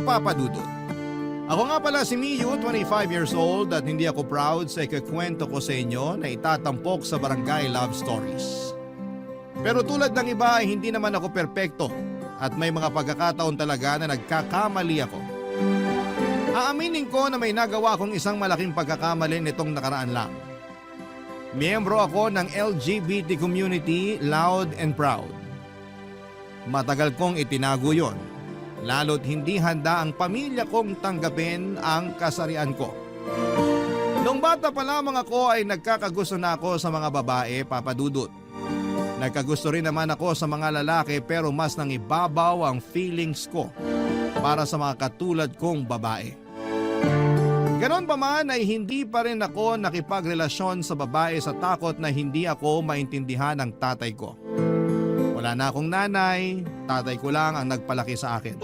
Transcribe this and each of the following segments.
Papa Dudut. Ako nga pala si Miyu, 25 years old at hindi ako proud sa ikukwento ko sa inyo na itatampok sa Barangay Love Stories. Pero tulad ng iba ay hindi naman ako perpekto at may mga pagkakataon talaga na nagkakamali ako. Aaminin ko na may nagawa akong isang malaking pagkakamali nitong nakaraan lang. Miyembro ako ng LGBT community, loud and proud. Matagal kong itinago yon, lalo't hindi handa ang pamilya kong tanggapin ang kasarian ko. Nung bata pa lamang ako ay nagkakagusto na ako sa mga babae, Papa Dudut. Nagkagusto rin naman ako sa mga lalaki pero mas nang ibabaw ang feelings ko para sa mga katulad kong babae. Ganon pa man ay hindi pa rin ako nakipagrelasyon sa babae sa takot na hindi ako maintindihan ng tatay ko. Wala na akong nanay, tatay ko lang ang nagpalaki sa akin.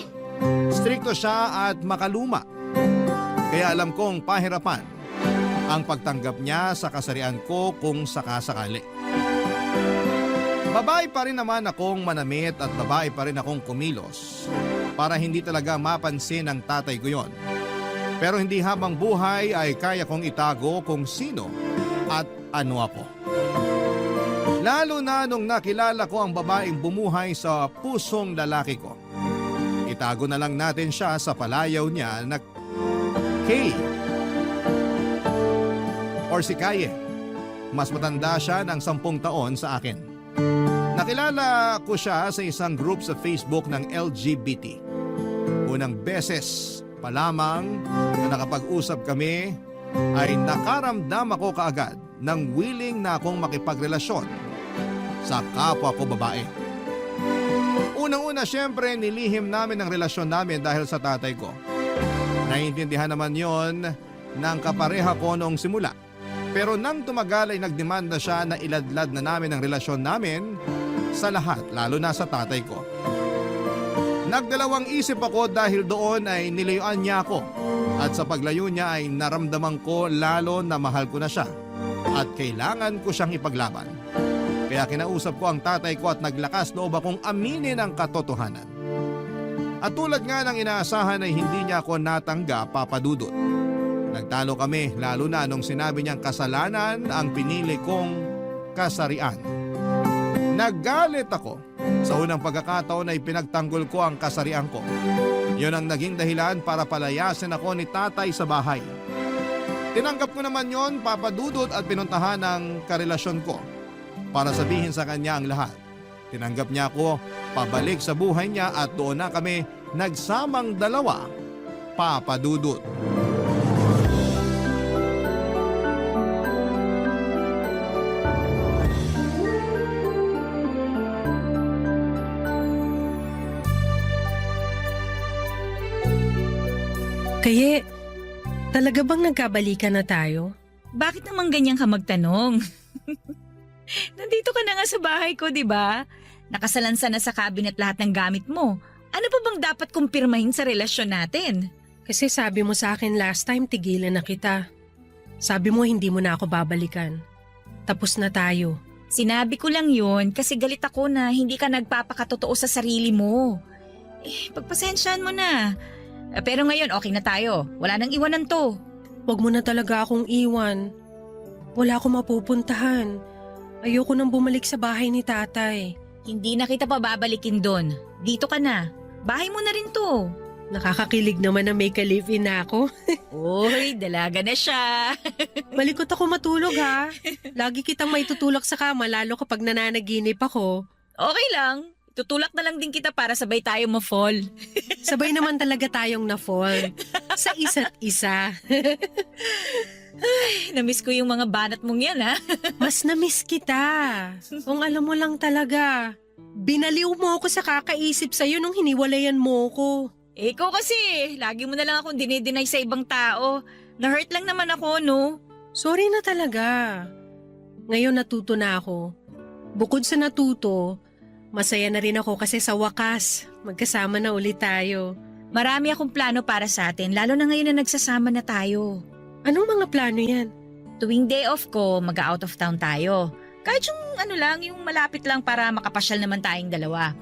Strikto siya at makaluma. Kaya alam kong pahirapan ang pagtanggap niya sa kasarian ko kung sakasakali. Babae pa rin naman akong manamit at babae pa rin akong kumilos para hindi talaga mapansin ng tatay ko yon. Pero hindi habang buhay ay kaya kong itago kung sino at ano ako. Lalo na nung nakilala ko ang babaeng bumuhay sa pusong lalaki ko. Itago na lang natin siya sa palayaw niya na Kay or si Kaye. Mas matanda siya ng 10 taon sa akin. Nakilala ko siya sa isang group sa Facebook ng LGBT. Unang beses pa lamang na nakapag-usap kami ay nakaramdam ako kaagad ng willing na akong makipagrelasyon sa kapwa ko babae. Unang-una syempre nilihim namin ang relasyon namin dahil sa tatay ko. Naiintindihan naman yon ng kapareha ko noong simula. Pero nang tumagal ay nagdemanda siya na iladlad na namin ang relasyon namin sa lahat, lalo na sa tatay ko. Nagdalawang isip ako dahil doon ay nilayuan niya ako at sa paglayo niya ay naramdaman ko lalo na mahal ko na siya at kailangan ko siyang ipaglaban. Kaya kinausap ko ang tatay ko at naglakas loob akong aminin ang katotohanan. At tulad nga ng inaasahan ay hindi niya ako natanggap, Papa Dudut. Nagtalo kami lalo na nung sinabi niyang kasalanan ang pinili kong kasarian. Naggalit ako. Sa unang pagkakataon ay pinagtanggol ko ang kasarian ko. Yun ang naging dahilan para palayasin ako ni tatay sa bahay. Tinanggap ko naman yon, Papa Dudut, at pinuntahan ang karelasyon ko para sabihin sa kanya ang lahat. Tinanggap niya ako, pabalik sa buhay niya at doon na kami nagsamang dalawa, Papa Dudut. Kaya, talaga bang nagkabalikan na tayo? Bakit naman ganyan ka magtanong? Nandito ka na nga sa bahay ko, di ba? Nakasalansan na sa cabinet lahat ng gamit mo. Ano pa bang dapat kumpirmahin sa relasyon natin? Kasi sabi mo sa akin last time tigilan na kita. Sabi mo hindi mo na ako babalikan. Tapos na tayo. Sinabi ko lang yun kasi galit ako na hindi ka nagpapakatotoo sa sarili mo. Pagpasensyahan mo na. Pero ngayon okay na tayo. Wala nang iwanan to. Huwag mo na talaga akong iwan. Wala akong mapupuntahan. Ayoko nang bumalik sa bahay ni tatay. Hindi na kita pababalikin doon. Dito ka na. Bahay mo na rin to. Nakakakilig naman na may ka-live-in na ako. Uy, dalaga na siya. Malikot ako matulog ha. Lagi kitang maitutulak sa kama lalo kapag nananaginip ako. Okay lang. Tutulak na lang din kita para sabay tayo ma-fall. Sabay naman talaga tayong na-fall. Sa isa't isa. Namiss ko yung mga banat mong yan, ha? Mas na-miss kita. Kung alam mo lang talaga. Binaliw mo ako sa kakaisip sa'yo nung hiniwalayan mo ko. Ikaw kasi, lagi mo na lang akong dinideny sa ibang tao. Na-hurt lang naman ako, no? Sorry na talaga. Ngayon natuto na ako. Bukod sa natuto, masaya na rin ako kasi sa wakas, magkasama na ulit tayo. Marami akong plano para sa atin, lalo na ngayon na nagsasama na tayo. Anong mga plano yan? Tuwing day off ko, mag-out of town tayo. Kahit yung yung malapit lang para makapasyal naman tayong dalawa.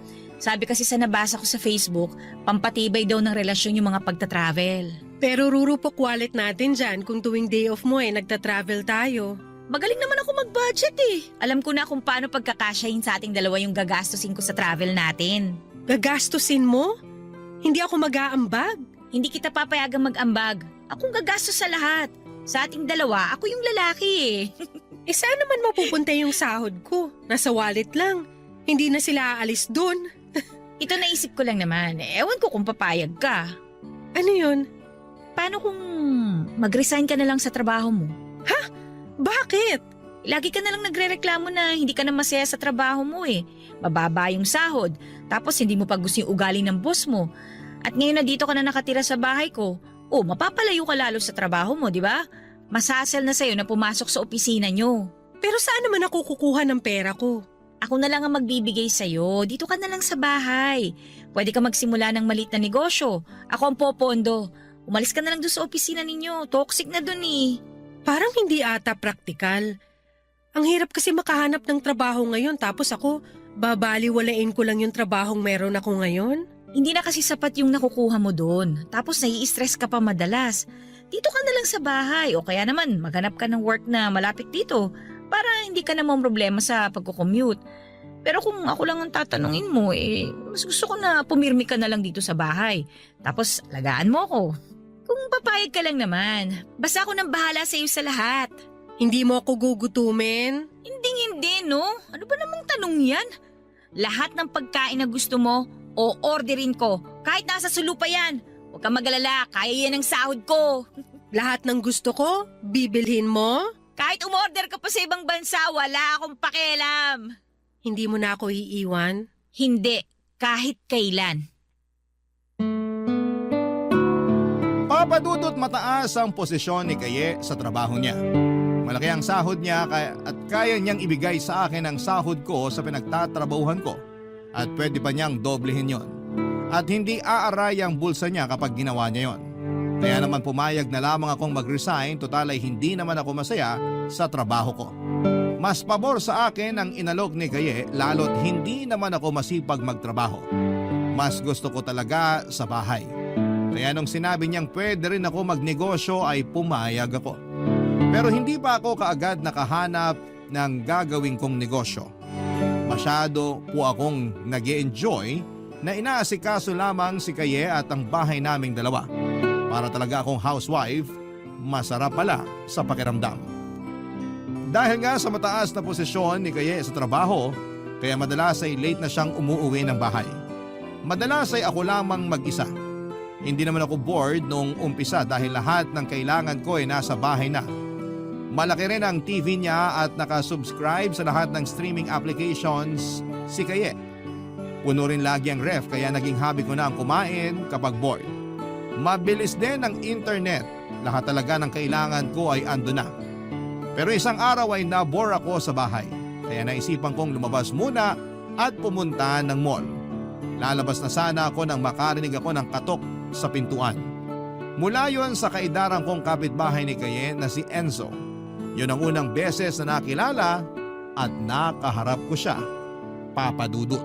Sabi kasi sa nabasa ko sa Facebook, pampatibay daw ng relasyon yung mga pagta-travel. Pero rurupok wallet natin dyan kung tuwing day off mo nagta-travel tayo. Magaling naman ako mag-budget eh. Alam ko na kung paano pagkakasyahin sa ating dalawa yung gagastusin ko sa travel natin. Gagastusin mo? Hindi ako mag-aambag. Hindi kita papayagang mag-ambag. Akong gagastos sa lahat. Sa ating dalawa, ako yung lalaki eh. Saan naman mapupunta yung sahod ko? Nasa wallet lang. Hindi na sila aalis dun. Ito naisip ko lang naman. Ewan ko kung papayag ka. Ano yun? Paano kung mag-resign ka na lang sa trabaho mo? Bakit? Lagi ka na lang nagrereklamo na hindi ka na masaya sa trabaho mo eh. Mababa yung sahod, tapos hindi mo pa gusto yung ugali ng boss mo. At ngayon na dito ka na nakatira sa bahay ko, mapapalayo ka lalo sa trabaho mo, di ba? Masasel na sa'yo na pumasok sa opisina nyo. Pero saan naman ako kukuha ng pera ko? Ako na lang ang magbibigay sa'yo. Dito ka na lang sa bahay. Pwede ka magsimula ng maliit na negosyo. Ako ang popondo. Umalis ka na lang doon sa opisina ninyo. Toxic na doon eh. Parang hindi ata praktikal. Ang hirap kasi makahanap ng trabaho ngayon tapos ako, babaliwalain ko lang yung trabahong meron ako ngayon. Hindi na kasi sapat yung nakukuha mo doon. Tapos nai-stress ka pa madalas. Dito ka na lang sa bahay o kaya naman maghanap ka ng work na malapit dito para hindi ka na problema sa pagko-commute. Pero kung ako lang ang tatanungin mo, mas gusto ko na pumirmi ka na lang dito sa bahay. Tapos lagaan mo ako. Kung papayag ka lang naman, basta ako nang bahala sa iyo sa lahat. Hindi mo ako gugutumin? Hindi, no? Ano ba namang tanong yan? Lahat ng pagkain na gusto mo, o orderin ko. Kahit nasa sulu pa yan. Huwag kang mag-alala, kaya yan ang sahod ko. Lahat ng gusto ko, bibilhin mo? Kahit umorder ka pa sa ibang bansa, wala akong pakialam. Hindi mo na ako iiwan? Hindi, kahit kailan. Papadudot mataas ang posisyon ni Kaye sa trabaho niya. Malaki ang sahod niya at kaya niyang ibigay sa akin ang sahod ko sa pinagtatrabahuhan ko. At pwede pa niyang doblehin yon. At hindi aaray ang bulsa niya kapag ginawa niya yon. Kaya naman pumayag na lamang akong mag-resign, total ay hindi naman ako masaya sa trabaho ko. Mas pabor sa akin ang inalok ni Kaye lalo't hindi naman ako masipag magtrabaho. Mas gusto ko talaga sa bahay. Kaya nung sinabi niyang pwede rin ako magnegosyo ay pumayag ako. Pero hindi pa ako kaagad nakahanap ng gagawin kong negosyo. Masyado po akong nag-e-enjoy na inaasikaso lamang si Kaye at ang bahay naming dalawa. Para talaga akong housewife, masarap pala sa pakiramdam. Dahil nga sa mataas na posisyon ni Kaye sa trabaho, kaya madalas ay late na siyang umuuwi ng bahay. Madalas ay ako lamang mag-isa. Hindi naman ako bored nung umpisa dahil lahat ng kailangan ko ay nasa bahay na. Malaki rin ang TV niya at nakasubscribe sa lahat ng streaming applications si Kaye. Puno rin lagi ang ref kaya naging hobby ko na ang kumain kapag bored. Mabilis din ang internet. Lahat talaga ng kailangan ko ay ando na. Pero isang araw ay nabore ako sa bahay. Kaya naisipan kong lumabas muna at pumunta ng mall. Lalabas na sana ako nang makarinig ako ng katok sa pintuan. Mula yon sa kaidaran kong kapitbahay ni Kaye na si Enzo. Yun ang unang beses na nakilala at nakaharap ko siya, papadudot.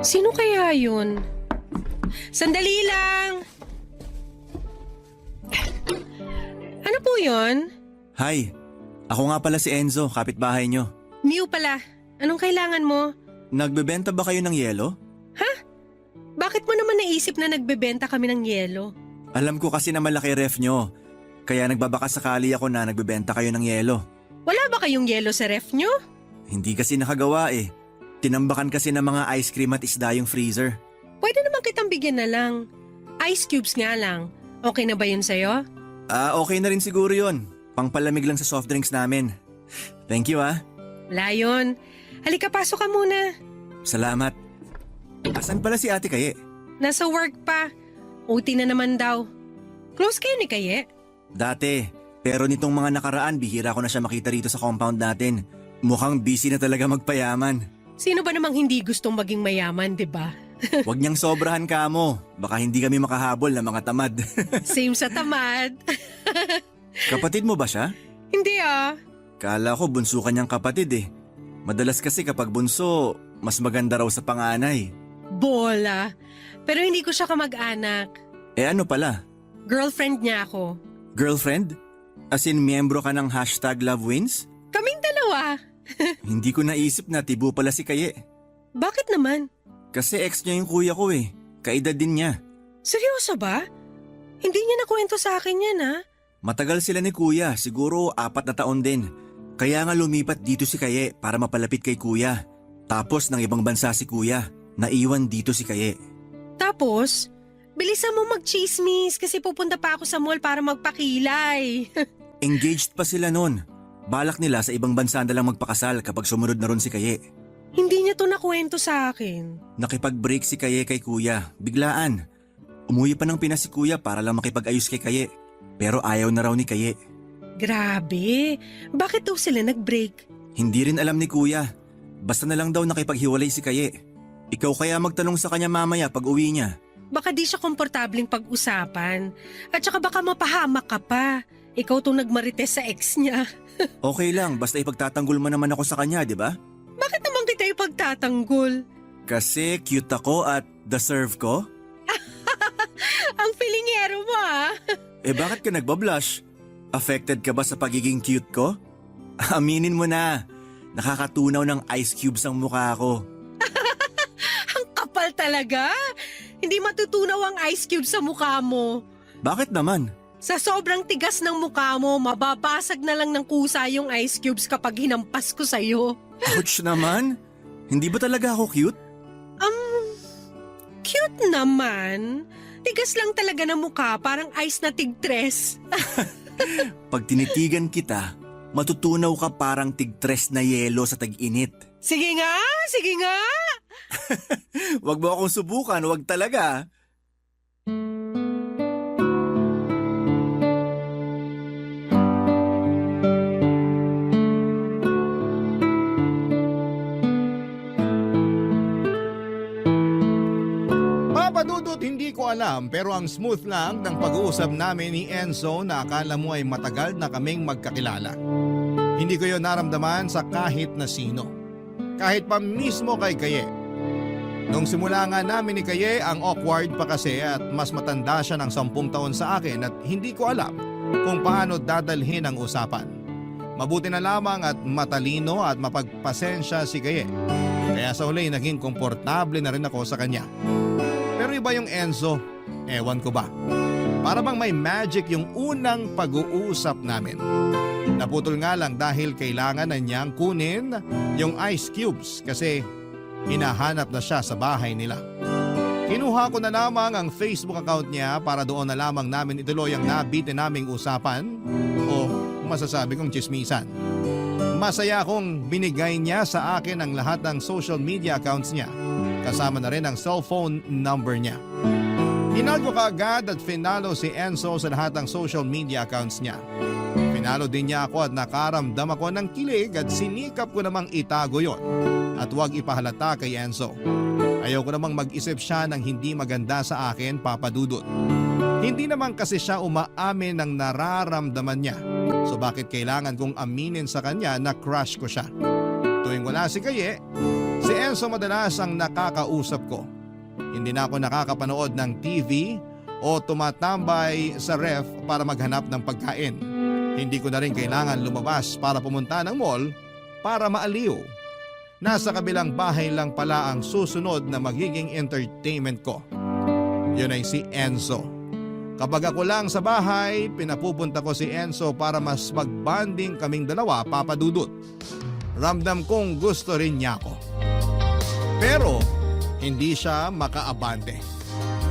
Sino kaya yun? Sandali lang! Ano po yun? Hi, ako nga pala si Enzo, kapitbahay nyo. Miu pala. Anong kailangan mo? Nagbebenta ba kayo ng yelo? Bakit mo naman naisip na nagbebenta kami ng yelo? Alam ko kasi na malaki ref nyo, kaya nagbabaka sakali ako na nagbebenta kayo ng yelo. Wala ba kayong yelo sa ref nyo? Hindi kasi nakagawa eh. Tinambakan kasi ng mga ice cream at isda yung freezer. Pwede naman kitang bigyan na lang. Ice cubes nga lang. Okay na ba yun sa'yo? Okay na rin siguro yun. Pangpalamig lang sa soft drinks namin. Thank you ah. Wala yun. Halika, pasok ka muna. Salamat. Asan pala si Ate Kaye? Nasa work pa. OT na naman daw. Close kayo ni Kaye? Dati, pero nitong mga nakaraan bihira ko na siya makita rito sa compound natin. Mukhang busy na talaga magpayaman. Sino ba namang hindi gustong maging mayaman, di ba? Huwag niyang sobrahan ka mo. Baka hindi kami makahabol ng mga tamad. Same sa tamad. Kapatid mo ba siya? Hindi ah. Kala ko bunso ka niyang kapatid eh. Madalas kasi kapag bunso, mas maganda raw sa panganay. Bola. Pero hindi ko siya kamag-anak. Eh ano pala? Girlfriend niya ako. Girlfriend? As in miyembro ka ng #LoveWins? Kaming dalawa. Hindi ko naisip na tibo pala si Kaye. Bakit naman? Kasi ex niya yung kuya ko eh. Kaedad din niya. Seryoso ba? Hindi niya nakwento sa akin yan ha. Matagal sila ni kuya, siguro 4 na taon din. Kaya nga lumipat dito si Kaye para mapalapit kay kuya. Tapos ng ibang bansa si kuya, naiwan dito si Kaye. Tapos, bilisan mo mag-chismis kasi pupunta pa ako sa mall para magpakilay. Engaged pa sila nun. Balak nila sa ibang bansa na lang magpakasal kapag sumunod na ron si Kaye. Hindi niya to nakwento sa akin. Nakipag-break si Kaye kay kuya, biglaan. Umuwi pa ng Pinas si kuya para lang makipag-ayos kay Kaye. Pero ayaw na raw ni Kaye. Grabe, bakit daw sila nag-break? Hindi rin alam ni kuya. Basta na lang daw nakipaghiwalay si Kaye. Ikaw kaya magtanong sa kanya mamaya pag uwi niya. Baka di siya komportabling pag-usapan. At saka baka mapahamak ka pa. Ikaw tong nagmarites sa ex niya. Okay lang, basta ipagtatanggol mo naman ako sa kanya, di ba? Bakit naman kita ipagtatanggol? Kasi cute ako at deserve ko? Ang filingero mo ah. Eh bakit ka nagbablush? Affected ka ba sa pagiging cute ko? Aminin mo na, nakakatunaw ng ice cubes ang mukha ko. Ang kapal talaga. Hindi matutunaw ang ice cube sa mukha mo. Bakit naman? Sa sobrang tigas ng mukha mo, mababasag na lang ng kusa yung ice cubes kapag hinampas ko sa'yo. Ouch naman! Hindi ba talaga ako cute? Cute naman. Tigas lang talaga ng mukha, parang ice na tigtres. Pag tinitigan kita, matutunaw ka parang tigtres na yelo sa tag-init. Sige nga, sige nga. Wag mo akong subukan, wag talaga. Papadudot, hindi ko alam pero ang smooth lang ng pag-uusap namin ni Enzo na akala mo ay matagal na kaming magkakilala. Hindi ko yon naramdaman sa kahit na sino. Kahit pa mismo kay Kaye. Nung simula nga namin ni Kaye, ang awkward pa kasi at mas matanda siya ng 10 taon sa akin at hindi ko alam kung paano dadalhin ang usapan. Mabuti na lamang at matalino at mapagpasensya si Kaye. Kaya sa huli naging komportable na rin ako sa kanya. Pero iba yung Enzo, ewan ko ba. Para bang may magic yung unang pag-uusap namin. Naputol nga lang dahil kailangan na niyang kunin yung ice cubes kasi hinahanap na siya sa bahay nila. Kinuha ko na lamang ang Facebook account niya para doon na lamang namin ituloy ang nabitin naming usapan o masasabi kong chismisan. Masaya akong binigay niya sa akin ang lahat ng social media accounts niya. Kasama na rin ang cellphone number niya. Hinal ko kaagad at finalo si Enzo sa lahat ng social media accounts niya. Finalo din niya ako at nakaramdam ako ng kilig at sinikap ko namang itago yon at huwag ipahalata kay Enzo. Ayaw ko namang mag-isip siya ng hindi maganda sa akin, Papa Dudut. Hindi naman kasi siya umaamin ng nararamdaman niya. So bakit kailangan kong aminin sa kanya na crush ko siya? Tuwing wala si Kaye, si Enzo madalas ang nakakausap ko. Hindi na ako nakakapanood ng TV o tumatambay sa ref para maghanap ng pagkain. Hindi ko na rin kailangan lumabas para pumunta ng mall para maaliw. Nasa kabilang bahay lang pala ang susunod na magiging entertainment ko. Yun ay si Enzo. Kapag ako lang sa bahay, pinapupunta ko si Enzo para mas magbanding kaming dalawa, Papa Dudut. Ramdam kong gusto rin niya ako. Pero hindi siya makaabante.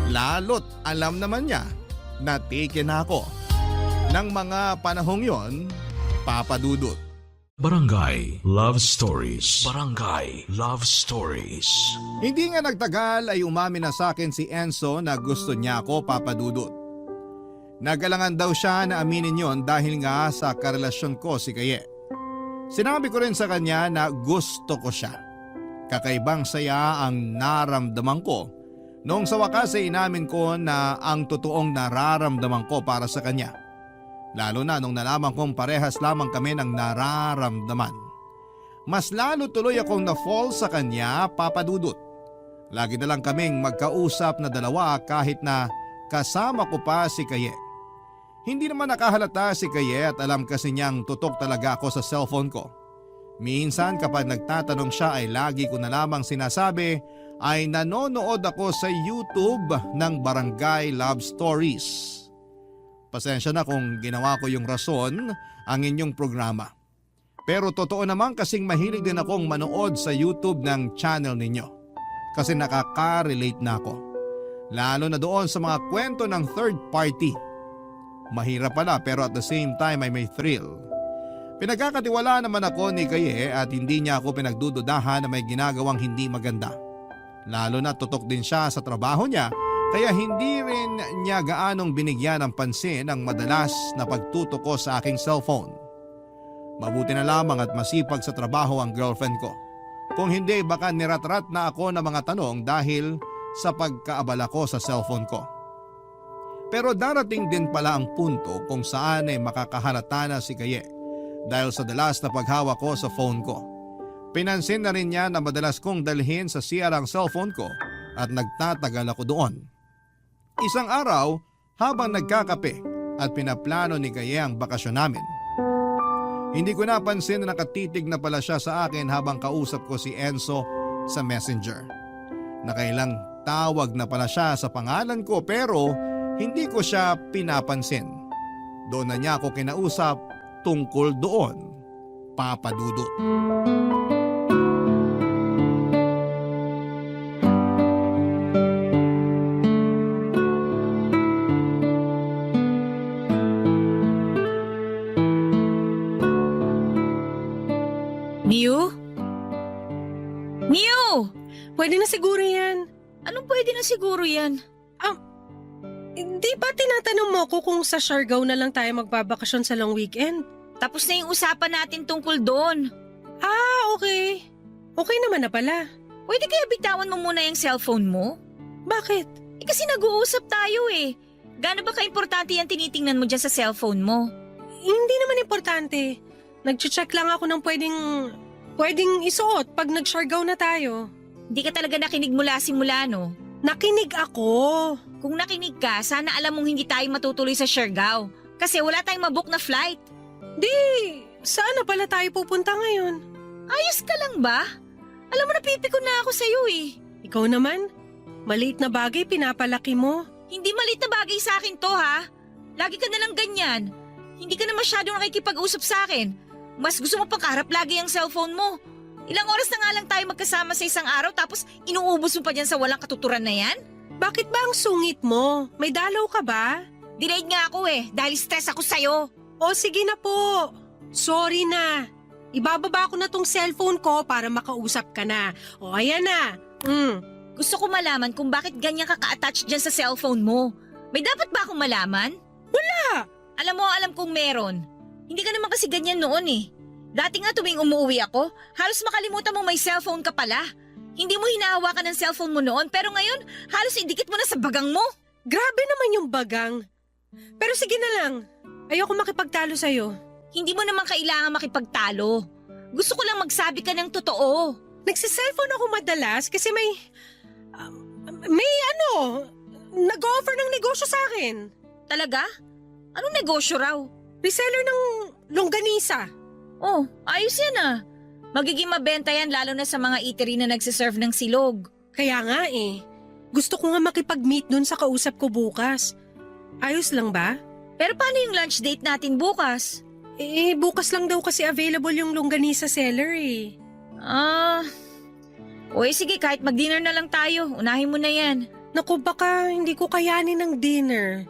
Lalo't alam naman niya na taken na ako. Nang mga panahong yon, Papa Dudut. Barangay Love Stories. Barangay Love Stories. Hindi nga nagtagal ay umamin na sa akin si Enzo na gusto niya ako, Papa Dudut. Nagalangan daw siya na aminin yon dahil nga sa karelasyon ko si Kaye. Sinabi ko rin sa kanya na gusto ko siya. Kakaibang saya ang naramdaman ko noong sa wakas ay inamin ko na ang totoong nararamdaman ko para sa kanya. Lalo na nung nalaman kong parehas lamang kami ng nararamdaman. Mas lalo tuloy akong na-fall sa kanya, Papa Dudut. Lagi na lang kaming magkausap na dalawa kahit na kasama ko pa si Kaye. Hindi naman nakahalata si Kaye at alam kasi niyang tutok talaga ako sa cellphone ko. Minsan kapag nagtatanong siya ay lagi ko na lamang sinasabi ay nanonood ako sa YouTube ng Barangay Love Stories. Pasensya na kung ginawa ko yung rason ang inyong programa. Pero totoo naman kasing mahilig din akong manood sa YouTube ng channel ninyo. Kasi nakaka-relate na ako. Lalo na doon sa mga kwento ng third party. Mahirap pala pero at the same time ay may thrill. Pinagkakatiwala naman ako ni Kaye at hindi niya ako pinagdududahan na may ginagawang hindi maganda. Lalo na tutok din siya sa trabaho niya kaya hindi rin niya gaanong binigyan ng pansin ang madalas na pagtutok ko sa aking cellphone. Mabuti na lamang at masipag sa trabaho ang girlfriend ko. Kung hindi baka niratrat na ako ng mga tanong dahil sa pagkaabala ko sa cellphone ko. Pero darating din pala ang punto kung saan ay makakahalata na si Kaye. Dahil sa dalas na paghawak ko sa phone ko. Pinansin na rin niya na madalas kong dalhin sa CR ang cellphone ko at nagtatagal ako doon. Isang araw habang nagkakape at pinaplano ni Kaye ang bakasyon namin. Hindi ko napansin na nakatitig na pala siya sa akin habang kausap ko si Enzo sa messenger. Nakailang tawag na pala siya sa pangalan ko pero hindi ko siya pinapansin. Doon na niya ako kinausap tungkol doon, Papa Dudut. Niyo? Niyo! Pwede na siguro yan. Anong pwede na siguro yan? Di ba tinatanong mo ko kung sa Siargao na lang tayo magbabakasyon sa long weekend? Tapos na yung usapan natin tungkol doon. Okay. Okay naman na pala. Pwede kaya bitawan mo muna yung cellphone mo? Bakit? Kasi nag-uusap tayo eh. Gaano ba ka-importante yan tinitingnan mo dyan sa cellphone mo? Hindi naman importante. Nag-check lang ako ng pwedeng isuot pag nag-Siargao na tayo. Hindi ka talaga nakinig mula simula, no? Nakinig ako. Kung nakinig ka, sana alam mong hindi tayo matutuloy sa Siargao. Kasi wala tayong mabook na flight. Saan na pala tayo pupunta ngayon? Ayos ka lang ba? Alam mo, napipikon na ako sa'yo eh. Ikaw naman? Maliit na bagay pinapalaki mo. Hindi maliit na bagay sa akin to ha. Lagi ka nalang ganyan. Hindi ka na masyadong nakikipag-usap sa akin. Mas gusto mo pang kaharap lagi ang cellphone mo. Ilang oras na nga lang tayo magkasama sa isang araw tapos inuubos mo pa dyan sa walang katuturan na yan? Bakit ba ang sungit mo? May dalaw ka ba? Delayed nga ako eh dahil stress ako sa'yo. O sige na po. Sorry na. Ibababa ko na tong cellphone ko para makausap ka na. O ayan na. Gusto ko malaman kung bakit ganyan ka ka-attach dyan sa cellphone mo. May dapat ba akong malaman? Wala. Alam kong meron. Hindi ka naman kasi ganyan noon eh. Dati nga tuwing umuwi ako, halos makalimutan mo may cellphone ka pala. Hindi mo hinahawakan ng cellphone mo noon pero ngayon halos idikit mo na sa bagang mo. Grabe naman yung bagang. Pero sige na lang. Ayoko makipagtalo sa'yo. Hindi mo naman kailangan makipagtalo. Gusto ko lang magsabi ka ng totoo. Nagsiselfone ako madalas kasi may nag-offer ng negosyo sa akin. Talaga? Anong negosyo raw? Reseller ng longganisa. Oh, ayos yan ah. Magiging mabenta yan lalo na sa mga eatery na nagsiserve ng silog. Kaya nga eh. Gusto ko nga makipag-meet dun sa kausap ko bukas. Ayos lang ba? Pero paano yung lunch date natin bukas? Bukas lang daw kasi available yung longganisa seller eh. Sige kahit mag-dinner na lang tayo. Unahin mo na yan. Naku, baka hindi ko kayanin ng dinner.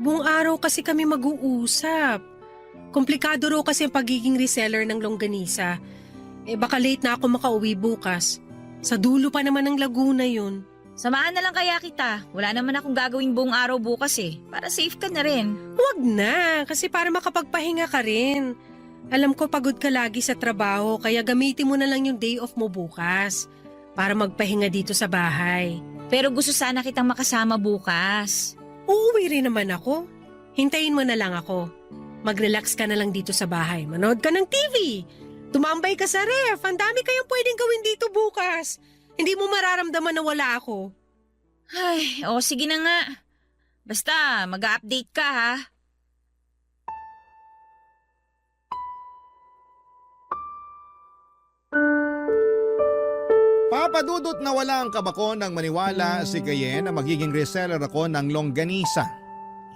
Buong araw kasi kami mag-uusap. Komplikado raw kasi ang pagiging reseller ng longganisa. Baka late na ako makauwi bukas. Sa dulo pa naman ng Laguna yun. Samahan na lang kaya kita. Wala naman akong gagawin buong araw bukas eh. Para safe ka na rin. Huwag na, kasi para makapagpahinga ka rin. Alam ko pagod ka lagi sa trabaho, kaya gamitin mo na lang yung day off mo bukas. para magpahinga dito sa bahay. Pero gusto sana kitang makasama bukas. Uuwi rin naman ako. Hintayin mo na lang ako. Mag-relax ka na lang dito sa bahay. Manood ka ng TV. Tumambay ka sa ref. Ang dami kayang pwedeng gawin dito bukas. Hindi mo mararamdaman na wala ako. Ay, sige na nga. Basta, mag-update ka ha. Papadudot na wala ang kabako nang maniwala si Kaye na magiging reseller ako ng longganisa.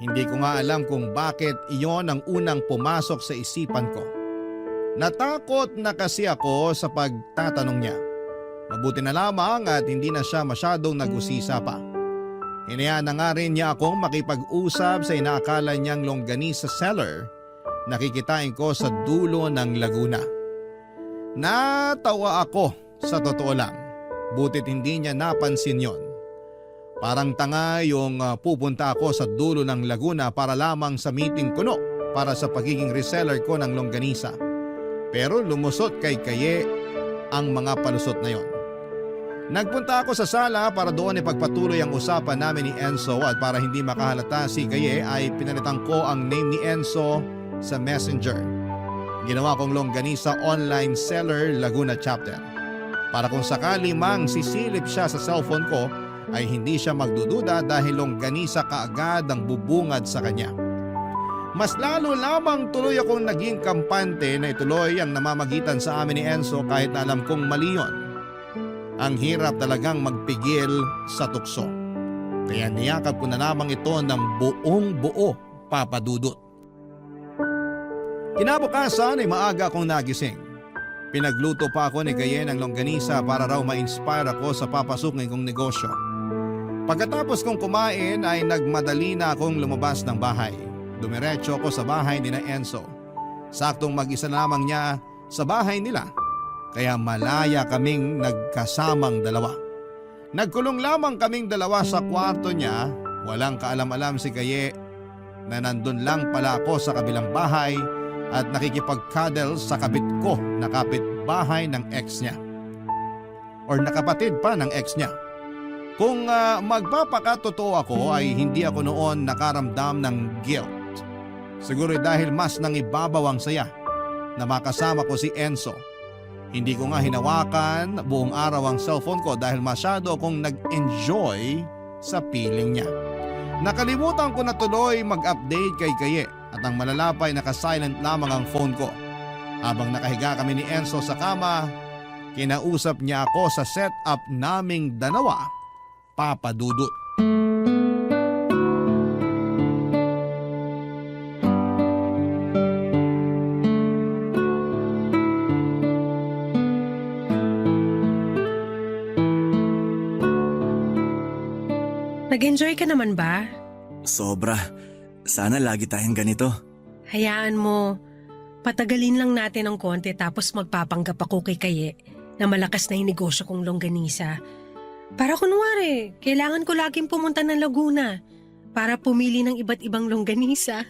Hindi ko nga alam kung bakit iyon ang unang pumasok sa isipan ko. Natakot na kasi ako sa pagtatanong niya. Mabuti na lamang at hindi na siya masyadong nag-usisa pa. Hinayaan na nga rin niya akong makipag-usap sa inaakala niyang longganisa seller na kikitain ko sa dulo ng Laguna. Natawa ako sa totoo lang. Butit hindi niya napansin yon. Parang tanga yung pupunta ako sa dulo ng Laguna para lamang sa meeting kuno para sa pagiging reseller ko ng longganisa. Pero lumusot kay Kaye ang mga palusot na yon. Nagpunta ako sa sala para doon ipagpatuloy ang usapan namin ni Enzo at para hindi makahalata si Kaye ay pinalitan ko ang name ni Enzo sa Messenger. Ginawa kong longganisa online seller Laguna chapter. Para kung sakali mang sisilip siya sa cellphone ko ay hindi siya magdududa dahil longganisa kaagad ang bubungad sa kanya. Mas lalo lamang tuloy akong naging kampante na ituloy ang namamagitan sa amin ni Enzo kahit na alam kong mali yun. Ang hirap talagang magpigil sa tukso. Kaya niyakap ko na lamang ito ng buong buo, Papa Dudut. Kinabukasan ay maaga akong nagising. Pinagluto pa ako ni Kaye ng longganisa para raw ma-inspire ako sa papasukin kong negosyo. Pagkatapos kong kumain ay nagmadali na akong lumabas ng bahay. Dumiretso ako sa bahay ni na Enzo. Saktong mag-isa lamang niya sa bahay nila. Kaya malaya kaming nagkasamang dalawa. Nagkulong lamang kaming dalawa sa kwarto niya. Walang kaalam-alam si Kaye na nandun lang pala ako sa kabilang bahay at nakikipag-cuddle sa kabit ko na kapitbahay ng ex niya. Or nakapatid pa ng ex niya. Kung magpapakatotoo ako ay hindi ako noon nakaramdam ng guilt. Siguro dahil mas nangibabaw ang saya na makasama ko si Enzo. Hindi ko nga hinawakan buong araw ang cellphone ko dahil masyado akong nag-enjoy sa feeling niya. Nakalimutan ko na tuloy mag-update kay Kaye at ang malalapay naka-silent lamang ang phone ko. Habang nakahiga kami ni Enzo sa kama, kinausap niya ako sa setup naming dalawa, Papa Dudut. Nag-enjoy ka naman ba? Sobra. Sana lagi tayong ganito. Hayaan mo. Patagalin lang natin ng konti tapos magpapanggap ako kay Kaye na malakas na yung negosyo kong longganisa. Para kunwari, kailangan ko laging pumunta ng Laguna para pumili ng iba't ibang longganisa.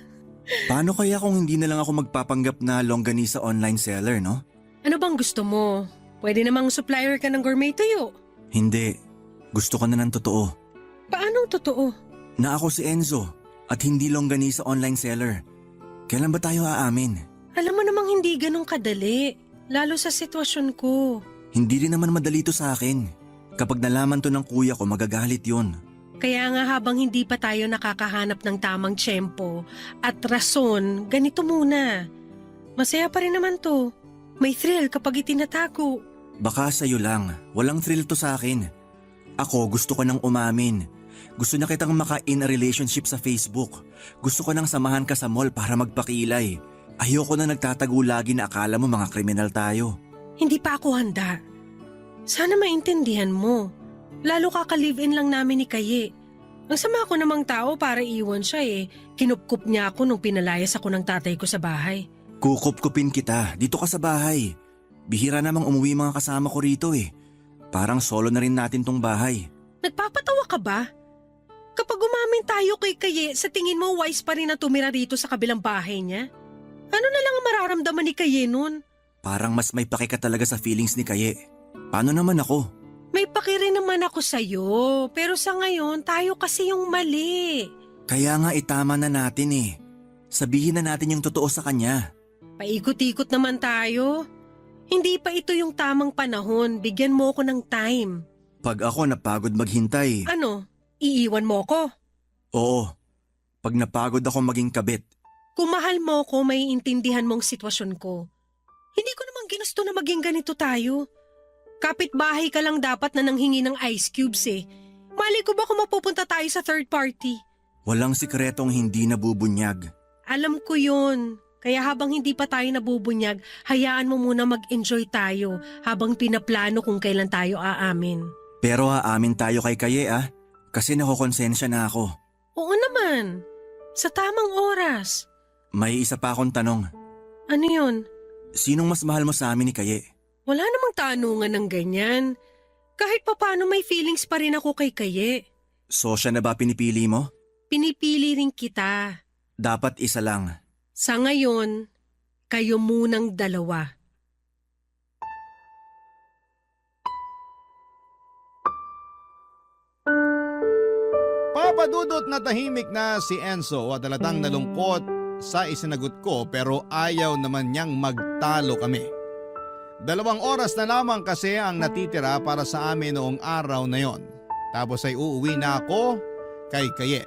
Paano kaya kung hindi na lang ako magpapanggap na longganisa online seller, no? Ano bang gusto mo? Pwede namang supplier ka ng gourmet tuyo. Hindi. Gusto ko na ng totoo. Paanong totoo? Na ako si Enzo at hindi longganisa online seller. Kailan ba tayo aamin? Alam mo namang hindi ganun kadali. Lalo sa sitwasyon ko. Hindi rin naman madali to sa akin. Kapag nalaman to ng kuya ko, magagalit yon. Kaya nga habang hindi pa tayo nakakahanap ng tamang tiyempo at rason, ganito muna. Masaya pa rin naman to. May thrill kapag itinatago. Baka sa'yo lang. Walang thrill to sa akin. Ako gusto ko nang umamin. Gusto na kitang maka-in a relationship sa Facebook. Gusto ko nang samahan ka sa mall para magpakilay. Ayoko na nagtatago lagi na akala mo mga kriminal tayo. Hindi pa ako handa. Sana maintindihan mo. Lalo kaka-live-in lang namin ni Kaye. Ang sama ko namang tao para iwan siya eh. Kinupkup niya ako nung pinalayas ako ng tatay ko sa bahay. Kukup-kupin kita. Dito ka sa bahay. Bihira namang umuwi mga kasama ko rito eh. Parang solo na rin natin tong bahay. Nagpapatawa ka ba? Kapag umamin tayo kay Kaye, sa tingin mo wise pa rin na tumira rito sa kabilang bahay niya? Ano na lang ang mararamdaman ni Kaye nun? Parang mas may pake ka talaga sa feelings ni Kaye. Paano naman ako? May paki rin naman ako sa'yo, pero sa ngayon tayo kasi yung mali. Kaya nga itama na natin eh. Sabihin na natin yung totoo sa kanya. Paikot-ikot naman tayo. Hindi pa ito yung tamang panahon, bigyan mo ko ng time. Pag ako napagod maghintay, Ano, iiwan mo ko? oo. Pag napagod ako maging kabit, Kung mahal mo ko, may intindihan mong sitwasyon ko. Hindi ko naman ginusto na maging ganito tayo. Kapitbahay ka lang dapat na nanghingi ng ice cubes eh. Mali ko ba kung mapupunta tayo sa third party? walang sikretong hindi nabubunyag. Alam ko yun. Kaya habang hindi pa tayo nabubunyag, hayaan mo muna mag-enjoy tayo habang pinaplano kung kailan tayo aamin. Pero aamin tayo kay Kaye kasi nakokonsensya na ako. Oo naman. Sa tamang oras. May isa pa akong tanong. Ano yun? Sinong mas mahal mo sa amin ni Kaye? Wala namang tanungan ng ganyan. Kahit papano may feelings pa rin ako kay Kaye. So siya na ba pinipili mo? Pinipili rin kita. Dapat isa lang. Sa ngayon, kayo munang dalawa. Papadudot na tahimik na si Enzo at halatang nalungkot sa isinagot ko pero ayaw naman niyang magtalo kami. 2 oras na lamang kasi ang natitira para sa amin noong araw na yon. Tapos ay uuwi na ako kay Kaye.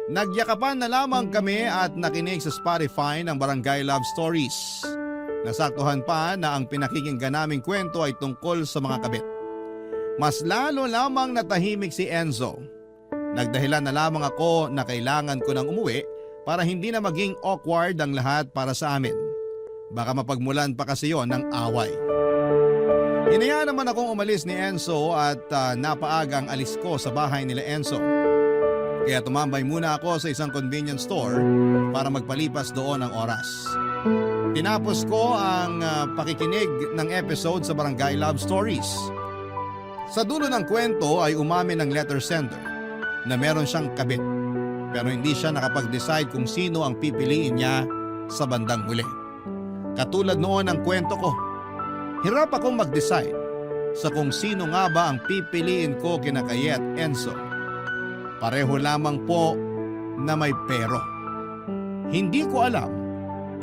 Nagyakapan na lamang kami at nakinig sa Spotify ng Barangay Love Stories. Nasaktuhan pa na ang pinakikinggan naming kwento ay tungkol sa mga kabit. Mas lalo lamang natahimik si Enzo. Nagdahilan na lamang ako na kailangan ko nang umuwi para hindi na maging awkward ang lahat para sa amin. Baka mapagmulan pa kasi yon ng away. Hinayaan naman akong umalis ni Enzo at napaagang alis ko sa bahay nila Enzo. Kaya tumambay muna ako sa isang convenience store para magpalipas doon ng oras. Tinapos ko ang pakikinig ng episode sa Barangay Love Stories. Sa dulo ng kwento ay umamin ng letter sender na meron siyang kabit pero hindi siya nakapag-decide kung sino ang pipiliin niya sa bandang huli. Katulad noon ang kwento ko, hirap akong mag-decide sa kung sino nga ba ang pipiliin ko kina Kaye at Enzo. Pareho lamang po na may pero. Hindi ko alam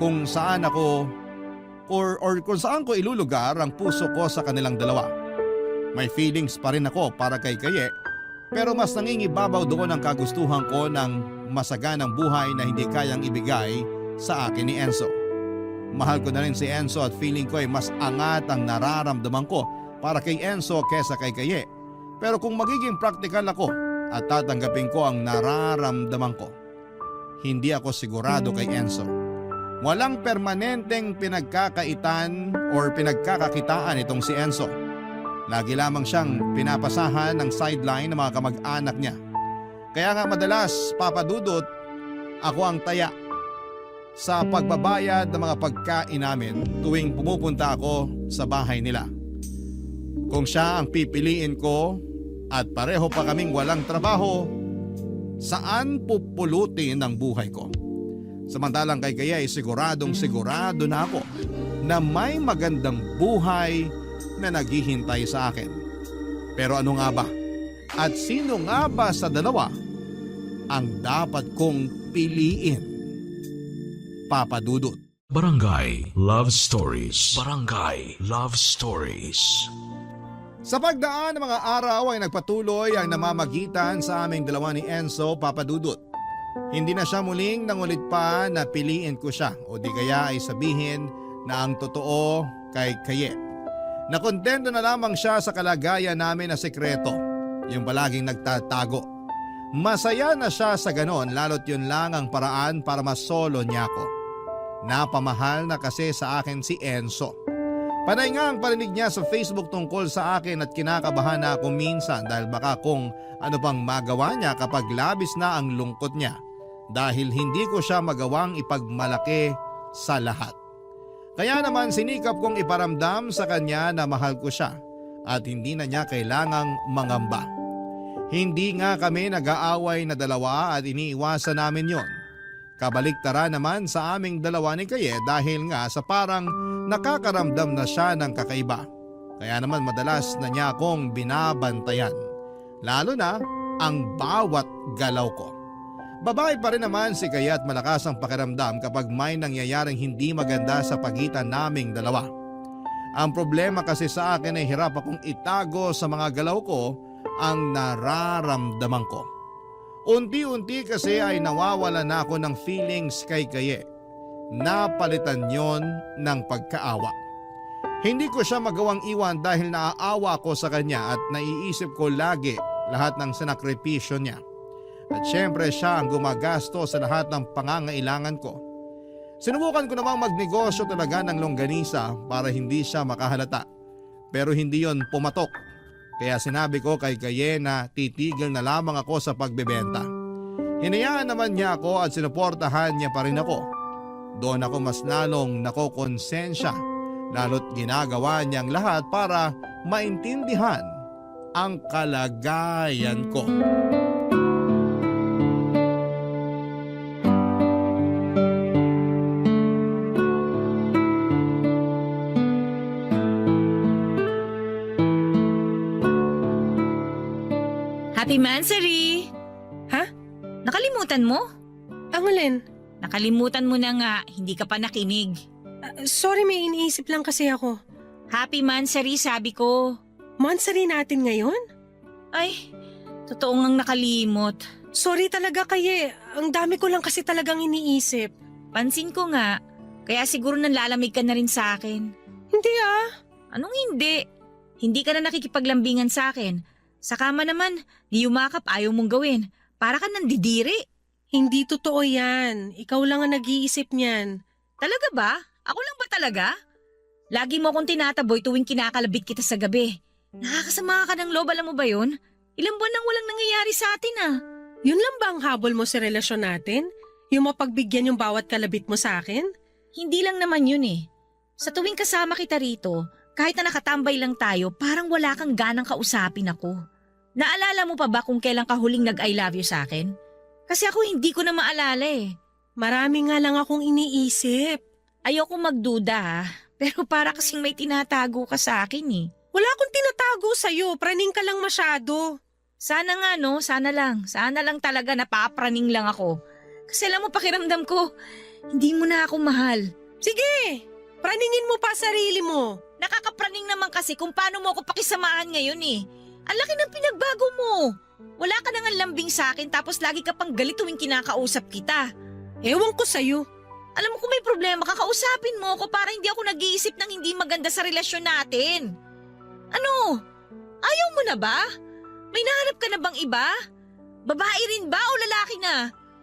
kung saan ako or kung saan ko ilulugar ang puso ko sa kanilang dalawa. May feelings pa rin ako para kay Kaye pero mas nangingibabaw doon ang kagustuhan ko ng masaganang buhay na hindi kayang ibigay sa akin ni Enzo. Mahal ko na rin si Enzo at feeling ko ay mas angat ang nararamdaman ko para kay Enzo kesa kay Kaye. Pero kung magiging practical ako at tatanggapin ko ang nararamdaman ko, hindi ako sigurado kay Enzo. Walang permanenteng pinagkakaitan or pinagkakakitaan itong si Enzo. Lagi lamang siyang pinapasahan ng sideline ng mga kamag-anak niya. Kaya nga madalas, papadudot, ako ang taya sa pagbabayad ng mga pagkain namin tuwing pumupunta ako sa bahay nila. Kung siya ang pipiliin ko at pareho pa kaming walang trabaho, saan pupulutin ang buhay ko? Samantalang kay Kaye ay siguradong sigurado na ako na may magandang buhay na naghihintay sa akin. Pero ano nga ba? At sino nga ba sa dalawa ang dapat kong piliin? Papadudot. Barangay Love Stories. Barangay Love Stories. Sa pagdaan ng mga araw ay nagpatuloy ang namamagitan sa aming dalawa ni Enzo, Papadudot. Hindi na siya muling nangulit pa na piliin ko siya o di kaya ay sabihin na ang totoo kay Kaye. Nakontento na lamang siya sa kalagayan namin na sekreto, yung palaging nagtatago. Masaya na siya sa ganon lalo't yun lang ang paraan para masolo niya ako. Napamahal na kasi sa akin si Enzo. Panay nga ang parinig niya sa Facebook tungkol sa akin at kinakabahan na ako minsan dahil baka kung ano pang magawa niya kapag labis na ang lungkot niya dahil hindi ko siya magawang ipagmalaki sa lahat. Kaya naman sinikap kong iparamdam sa kanya na mahal ko siya at hindi na niya kailangang mangamba. Hindi nga kami nag-aaway na dalawa at iniiwasan namin yon. Kabaliktara naman sa aming dalawa ni Kaye dahil nga sa parang nakakaramdam na siya ng kakaiba. Kaya naman madalas na niya akong binabantayan. Lalo na ang bawat galaw ko. Babae pa rin naman si Kaya at malakas ang pakiramdam kapag may nangyayaring hindi maganda sa pagitan naming dalawa. Ang problema kasi sa akin ay hirap akong itago sa mga galaw ko ang nararamdaman ko. Unti-unti kasi ay nawawala na ako ng feelings kay Kaye. Napalitan yon ng pagkaawa. Hindi ko siya magawang iwan dahil naaawa ko sa kanya at naiisip ko lagi lahat ng sinakripisyo niya. At syempre siya ang gumagasto sa lahat ng pangangailangan ko. Sinubukan ko namang magnegosyo talaga ng longganisa para hindi siya makahalata. Pero hindi yon pumatok. Kaya sinabi ko kay Kaye na titigil na lamang ako sa pagbebenta. Hinayaan naman niya ako at sinuportahan niya pa rin ako. Doon ako mas lalong nakokonsensya, lalo't ginagawa niyang lahat para maintindihan ang kalagayan ko. Happy Mansary! Ha? Nakalimutan mo? Ang alin? Nakalimutan mo na nga, hindi ka pa nakinig. Sorry, may iniisip lang kasi ako. Happy Mansary, sabi ko. Mansari natin ngayon? Ay, totoo ngang nakalimot. Sorry talaga Kaye, ang dami ko lang kasi talagang iniisip. Pansin ko nga, kaya siguro nanlalamig ka na rin sa akin. Hindi ah. Anong hindi? Hindi ka na nakikipaglambingan sa akin. Sa kama naman, di yumakap ayaw mong gawin. Para ka nandidiri. Hindi totoo yan. Ikaw lang ang nag-iisip niyan. Talaga ba? Ako lang ba talaga? Lagi mo akong tinataboy tuwing kinakalabit kita sa gabi. Nakakasama ka ng loob, alam mo ba yun? Ilang buwan nang walang nangyayari sa atin ah. Yun lang ba ang habol mo sa relasyon natin? Yung mapagbigyan yung bawat kalabit mo sa akin? Hindi lang naman yun eh. Sa tuwing kasama kita rito, kahit na nakatambay lang tayo, parang wala kang ganang kausapin ako. Naalala mo pa ba kung kailan ka huling nag-I love you sa akin? Kasi ako hindi ko na maalala eh. Marami nga lang akong iniisip. Ayoko magduda pero para kasing may tinatago ka sa akin eh. Wala akong tinatago sa'yo, praning ka lang masyado. Sana nga no, sana lang talaga napapraning lang ako. Kasi alam mo pakiramdam ko, hindi mo na ako mahal. Sige, praningin mo pa sarili mo. Nakakapraning naman kasi kung paano mo ako pakisamahan ngayon eh. Ang laki ng pinagbago mo. Wala ka nang lambing sa akin tapos lagi ka pang galit tuwing kinakausap kita. Ewan ko sa'yo. Alam mo kung may problema, kakausapin mo ako para hindi ako nag-iisip ng hindi maganda sa relasyon natin. Ano? Ayaw mo na ba? May nahanap ka na bang iba? Babae rin ba o lalaki na?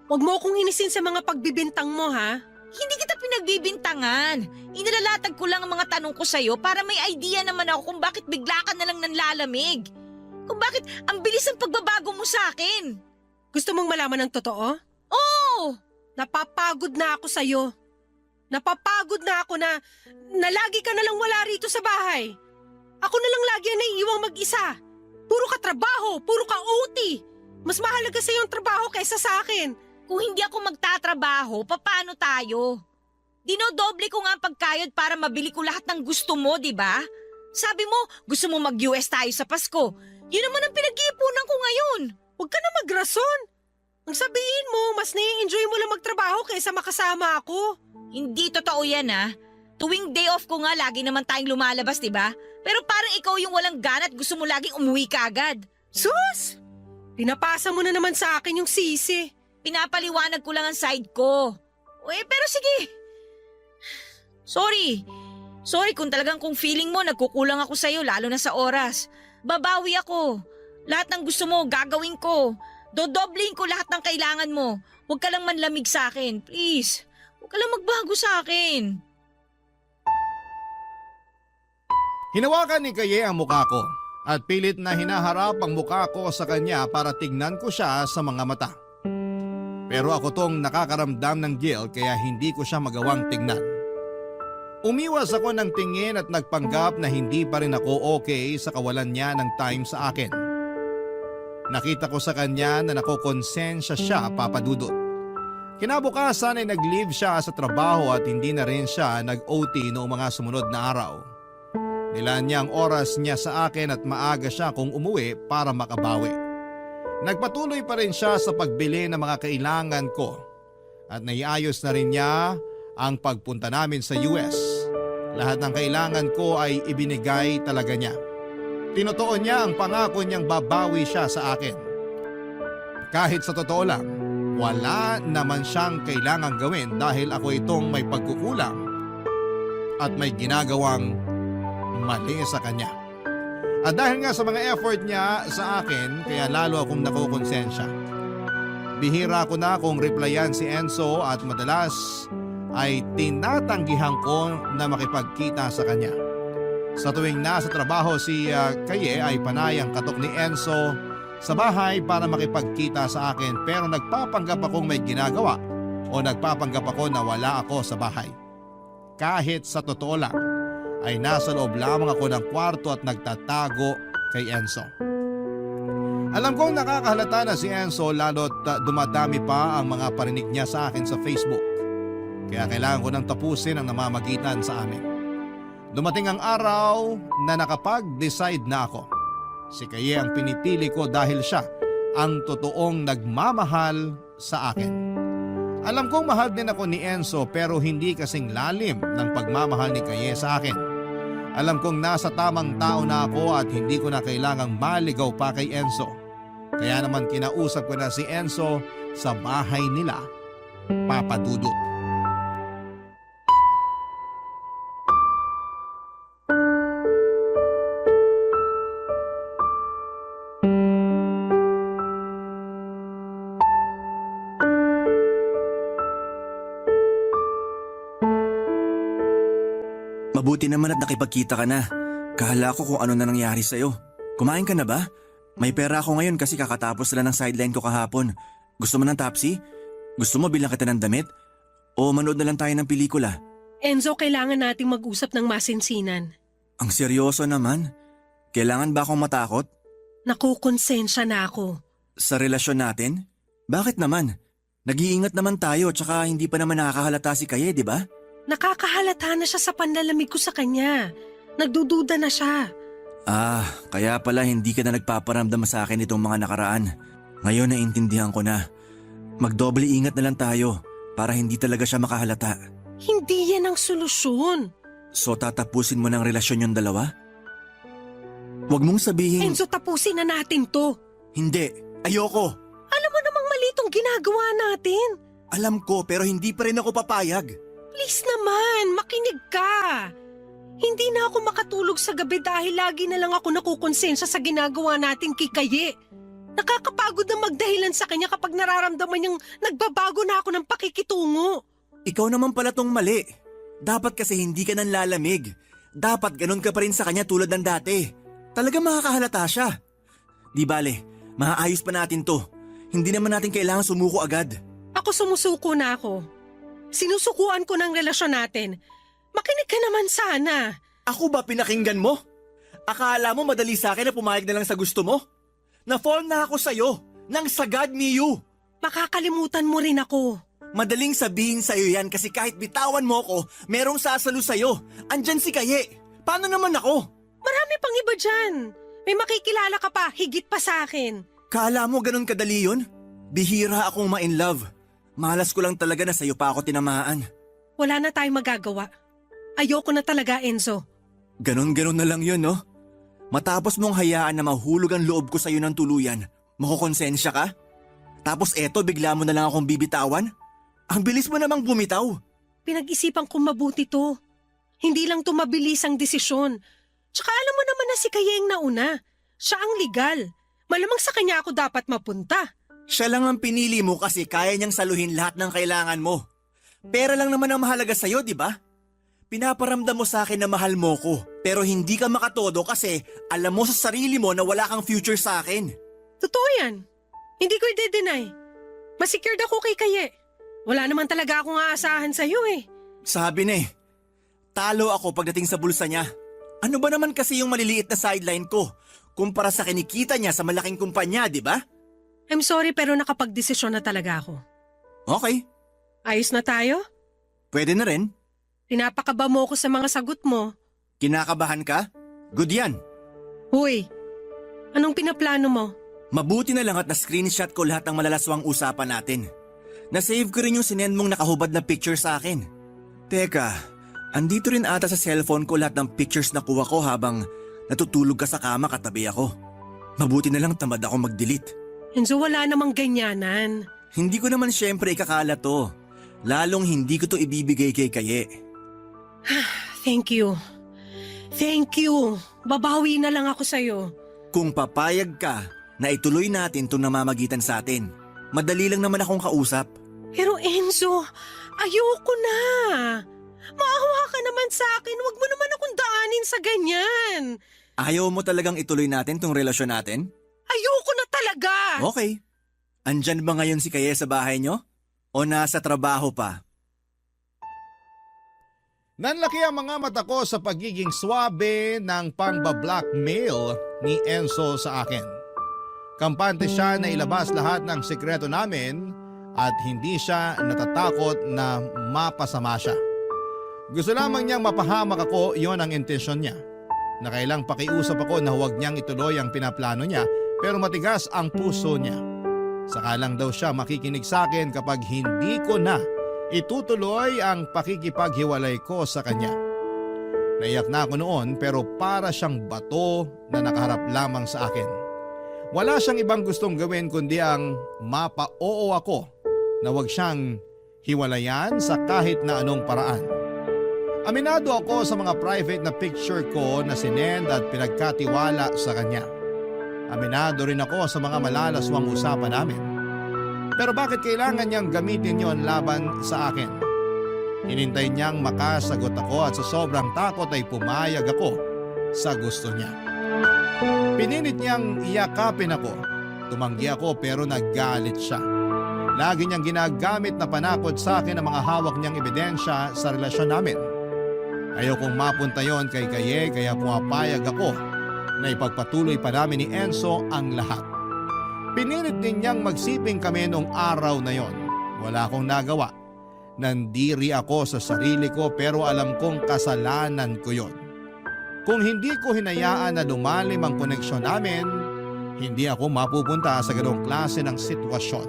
Huwag mo akong inisin sa mga pagbibintang mo ha. Hindi kita pinagbibintangan. Inalalatag ko lang ang mga tanong ko sa'yo para may idea naman ako kung bakit bigla ka na lang nanlalamig. Kung bakit ang bilis ang pagbabago mo sa akin. Gusto mong malaman ng totoo? Oo! Napapagod na ako sa'yo. Napapagod na ako na lagi ka na lang wala rito sa bahay. Ako na lang lagi ang naiiwang mag-isa. Puro ka trabaho, puro ka OT. Mas mahalaga sa'yo ang trabaho kaysa sa akin. Kung hindi ako magtatrabaho, paano tayo? Dinodoble ko nga ang pagkayod para mabili ko lahat ng gusto mo, di ba? Sabi mo, gusto mo mag-US tayo sa Pasko. Yun naman ang pinag-iipunan ko ngayon. Huwag ka na magrason. Ang sabihin mo, mas nai-enjoy mo lang magtrabaho kaysa makasama ako. Hindi totoo yan ah. Tuwing day off ko nga, lagi naman tayong lumalabas, di ba? Pero parang ikaw yung walang gana at gusto mo laging umuwi ka agad. Sus! Pinapasa mo na naman sa akin yung sisi. Pinapaliwanag ko lang ang side ko. Pero sige. Sorry kung talagang kung feeling mo nagkukulang ako sa'yo lalo na sa oras. Babawi ako. Lahat ng gusto mo gagawin ko. Dodobling ko lahat ng kailangan mo. Huwag ka lang manlamig sa akin, please. Huwag ka lang magbago sa akin. Hinawakan ni Kaye ang mukha ko at pilit na hinaharap ang mukha ko sa kanya para tignan ko siya sa mga mata. Pero ako tong nakakaramdam ng guilt kaya hindi ko siya magawang tignan. Umiwas ako ng tingin at nagpanggap na hindi pa rin ako okay sa kawalan niya ng time sa akin. Nakita ko sa kanya na nakokonsensya siya, Papa Dudut. Kinabukasan ay nag-leave siya sa trabaho at hindi na rin siya nag-OT noong mga sumunod na araw. Nilaan niya ang oras niya sa akin at maaga siya kung umuwi para makabawi. Nagpatuloy pa rin siya sa pagbili ng mga kailangan ko at naiayos na rin niya ang pagpunta namin sa US. Lahat ng kailangan ko ay ibinigay talaga niya. Tinutuon niya ang pangako niyang babawi siya sa akin. Kahit sa totoo lang, wala naman siyang kailangang gawin dahil ako itong may pagkukulang at may ginagawang mali sa kanya. At dahil nga sa mga effort niya sa akin, kaya lalo akong nakukonsensya. Bihira ko na kung replyan si Enzo at madalas ay tinatanggihan ko na makipagkita sa kanya. Sa tuwing nasa trabaho si Kaye ay panayang katok ni Enzo sa bahay para makipagkita sa akin pero nagpapanggap akong may ginagawa o nagpapanggap ako na wala ako sa bahay. Kahit sa totoo lang ay nasa loob lamang ako ng kwarto at nagtatago kay Enzo. Alam kong nakakahalata na si Enzo lalo't dumadami pa ang mga parinig niya sa akin sa Facebook. Kaya kailangan ko nang tapusin ang namamagitan sa amin. Dumating ang araw na nakapag-decide na ako. Si Kaye ang pinipili ko dahil siya ang totoong nagmamahal sa akin. Alam kong mahal din ako ni Enzo pero hindi kasing lalim ng pagmamahal ni Kaye sa akin. Alam kong nasa tamang tao na ako at hindi ko na kailangang maligaw pa kay Enzo. Kaya naman kinausap ko na si Enzo sa bahay nila, Papa Dudut. Mabuti naman at nakipagkita ka na. Kahala ko kung ano na nangyari sa'yo. Kumain ka na ba? May pera ako ngayon kasi kakatapos lang ng sideline ko kahapon. Gusto mo ng Tapsi? Gusto mo bilang kita ng damit? O manood na lang tayo ng pelikula? Enzo, kailangan nating mag-usap ng masinsinan. Ang seryoso naman. Kailangan ba akong matakot? Nakukonsensya na ako. Sa relasyon natin? Bakit naman? Nag-iingat naman tayo tsaka hindi pa naman nakakahalata si Kaye, di ba? Nakakahalata na siya sa panlalamig ko sa kanya. Nagdududa na siya. Kaya pala hindi ka na nagpaparamdam sa akin itong mga nakaraan. Ngayon naintindihan ko na. Magdoble ingat na lang tayo para hindi talaga siya makahalata. Hindi yan ang solusyon. So tatapusin mo ng relasyon yung dalawa? Huwag mong sabihin… Enzo, tapusin na natin to. Hindi, ayoko. Alam mo namang mali itong ginagawa natin. Alam ko pero hindi pa rin ako papayag. Please naman, makinig ka. Hindi na ako makatulog sa gabi dahil lagi na lang ako nakukonsensya sa ginagawa natin kay Kaye. Nakakapagod na magdahilan sa kanya kapag nararamdaman niyang nagbabago na ako ng pakikitungo. Ikaw naman pala tong mali. Dapat kasi hindi ka nang lalamig. Dapat ganun ka pa rin sa kanya tulad ng dati. Talaga makakahalata siya. Di bale, maaayos pa natin to. Hindi naman natin kailangan sumuko agad. Ako sumusuko na ako. Sinusukuan ko ng relasyon natin. Makinig ka naman sana. Ako ba pinakinggan mo? Akala mo madali sa akin na pumayag na lang sa gusto mo? Na-fall na ako sa'yo. Nang sagad ni you. Makakalimutan mo rin ako. Madaling sabihin sa'yo yan kasi kahit bitawan mo ko, merong sasalo sa'yo. Andyan si Kaye. Paano naman ako? Marami pang iba dyan. May makikilala ka pa, higit pa sa akin. Kala mo ganun kadali yun? Bihira akong ma-in love. Malas ko lang talaga na sa'yo pa ako tinamaan. Wala na tayong magagawa. Ayoko na talaga, Enzo. Ganon-ganon na lang yun, no? Matapos mong hayaan na mahulog ang loob ko sa'yo ng tuluyan, makukonsensya ka? Tapos eto bigla mo na lang akong bibitawan? Ang bilis mo namang bumitaw. Pinag-isipan kong mabuti to. Hindi lang to mabilis ang desisyon. Tsaka alam mo naman na si Kaye ang nauna. Siya ang legal. Malamang sa kanya ako dapat mapunta. Siya lang ang pinili mo kasi kaya niyang saluhin lahat ng kailangan mo. Pera lang naman ang mahalaga sa'yo, di ba? Pinaparamdam mo sa akin na mahal mo ko, pero hindi ka makatodo kasi alam mo sa sarili mo na wala kang future sa akin. Totoo yan. Hindi ko i-deny. Masecured ako kay Kaye. Wala naman talaga akong aasahan sa'yo eh. Sabi na eh, talo ako pagdating sa bulsa niya. Ano ba naman kasi yung maliliit na sideline ko kumpara sa kinikita niya sa malaking kumpanya, di ba? I'm sorry pero nakapag-desisyon na talaga ako. Okay, Ayos na tayo? pwede na rin. Pinapakaba mo ako sa mga sagot mo. Kinakabahan ka? Good yan. Huy, anong pinaplano mo? Mabuti na lang at na-screenshot ko lahat ng malalaswang usapan natin. Na-save ko rin yung sinend mong nakahubad na picture sa akin. Teka, andito rin ata sa cellphone ko lahat ng pictures na kuha ko habang natutulog ka sa kama katabi ako. Mabuti na lang tamad ako mag-delete. Enzo, wala namang ganyanan. Hindi ko naman syempre ikakala to. Lalong hindi ko to ibibigay kay Kaye. Thank you. Thank you. Babawi na lang ako sa'yo. Kung papayag ka na ituloy natin itong namamagitan sa atin, madali lang naman akong kausap. Pero Enzo, ayoko na. Maawa ka naman sa akin. Huwag mo naman akong daanin sa ganyan. Ayaw mo talagang ituloy natin tong relasyon natin? Ayoko na talaga. Okay. Andyan ba ngayon si Kaye sa bahay nyo? O nasa trabaho pa? Nanlaki ang mga mata ko sa pagiging swabe ng pangba-blackmail ni Enzo sa akin. Kampante siya na ilabas lahat ng sikreto namin at hindi siya natatakot na mapasama siya. Gusto lamang niyang mapahamak ako, yon ang intensyon niya. Nakailang pakiusap ako na huwag niyang ituloy ang pinaplano niya pero matigas ang puso niya. Saka lang daw siya makikinig sa akin kapag hindi ko na itutuloy ang pakikipaghiwalay ko sa kanya. Naiyak na ako noon pero para siyang bato na nakaharap lamang sa akin. Wala siyang ibang gustong gawin kundi ang mapa-oo ako na huwag siyang hiwalayan sa kahit na anong paraan. Aminado ako sa mga private na picture ko na sinend at pinagkatiwala sa kanya. Aminado rin ako sa mga malalaswang usapan namin. Pero bakit kailangan niyang gamitin yon laban sa akin? Hinintay niyang makasagot ako at sa sobrang takot ay pumayag ako sa gusto niya. Pinilit niyang iyakapin ako. Tumanggi ako pero naggalit siya. Lagi niyang ginagamit na panakot sa akin ang mga hawak niyang ebidensya sa relasyon namin. Ayokong mapunta yon kay Kaye kaya pumapayag ako na ipagpatuloy pa namin ni Enzo ang lahat. Pinilit din niyang magsiping kami noong araw na yon. Wala akong nagawa. Nandiri ako sa sarili ko pero alam kong kasalanan ko yon. Kung hindi ko hinayaan na lumalim ang koneksyon namin, hindi ako mapupunta sa ganong klase ng sitwasyon.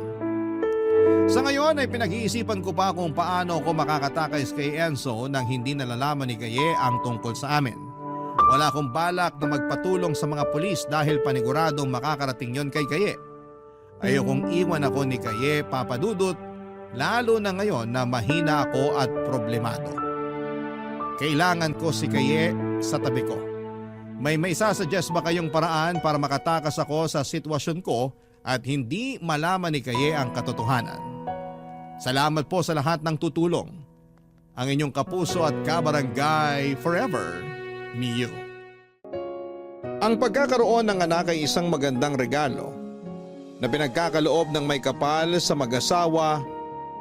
Sa ngayon ay pinag-iisipan ko pa kung paano ako makakatakas kay Enzo nang hindi nalalaman ni Kaye ang tungkol sa amin. Wala akong balak na magpatulong sa mga pulis dahil paniguradong makakarating yon kay Kaye. Ayokong iwan ako ni Kaye, Papa Dudut, lalo na ngayon na mahina ako at problemado. Kailangan ko si Kaye sa tabi ko. May maisasuggest ba kayong paraan para makatakas ako sa sitwasyon ko at hindi malaman ni Kaye ang katotohanan? Salamat po sa lahat ng tutulong. Ang inyong kapuso at kabarangay forever, Miyu. Ang pagkakaroon ng anak ay isang magandang regalo na pinagkakaloob ng may kapal sa mag-asawa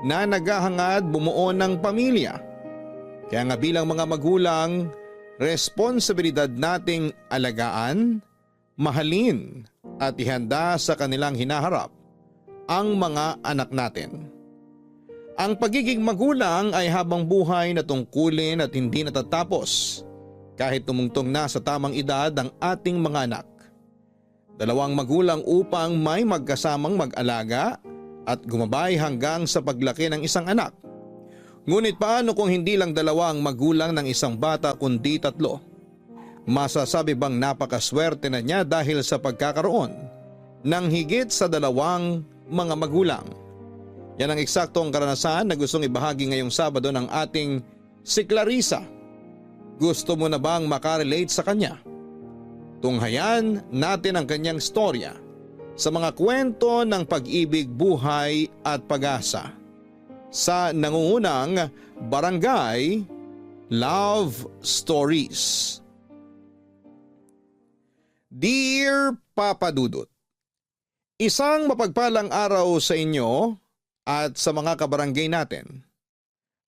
na naghahangad bumuo ng pamilya. Kaya nga bilang mga magulang, responsibilidad nating alagaan, mahalin at ihanda sa kanilang hinaharap ang mga anak natin. Ang pagiging magulang ay habang buhay na tungkulin at hindi natatapos kahit tumungtong na sa tamang edad ang ating mga anak. Dalawang magulang upang may magkasamang mag-alaga at gumabay hanggang sa paglaki ng isang anak. Ngunit paano kung hindi lang dalawa ang magulang ng isang bata kundi tatlo? Masasabi bang napakaswerte na niya dahil sa pagkakaroon ng higit sa dalawang mga magulang? Yan ang eksaktong karanasan na gustong ibahagi ngayong Sabado ng ating si Clarissa. Gusto mo na bang makarelate sa kanya? Tunghayan natin ang kanyang storya sa mga kwento ng pag-ibig, buhay at pag-asa sa nangungunang Barangay Love Stories. Dear Papa Dudut, isang mapagpalang araw sa inyo at sa mga kabarangay natin.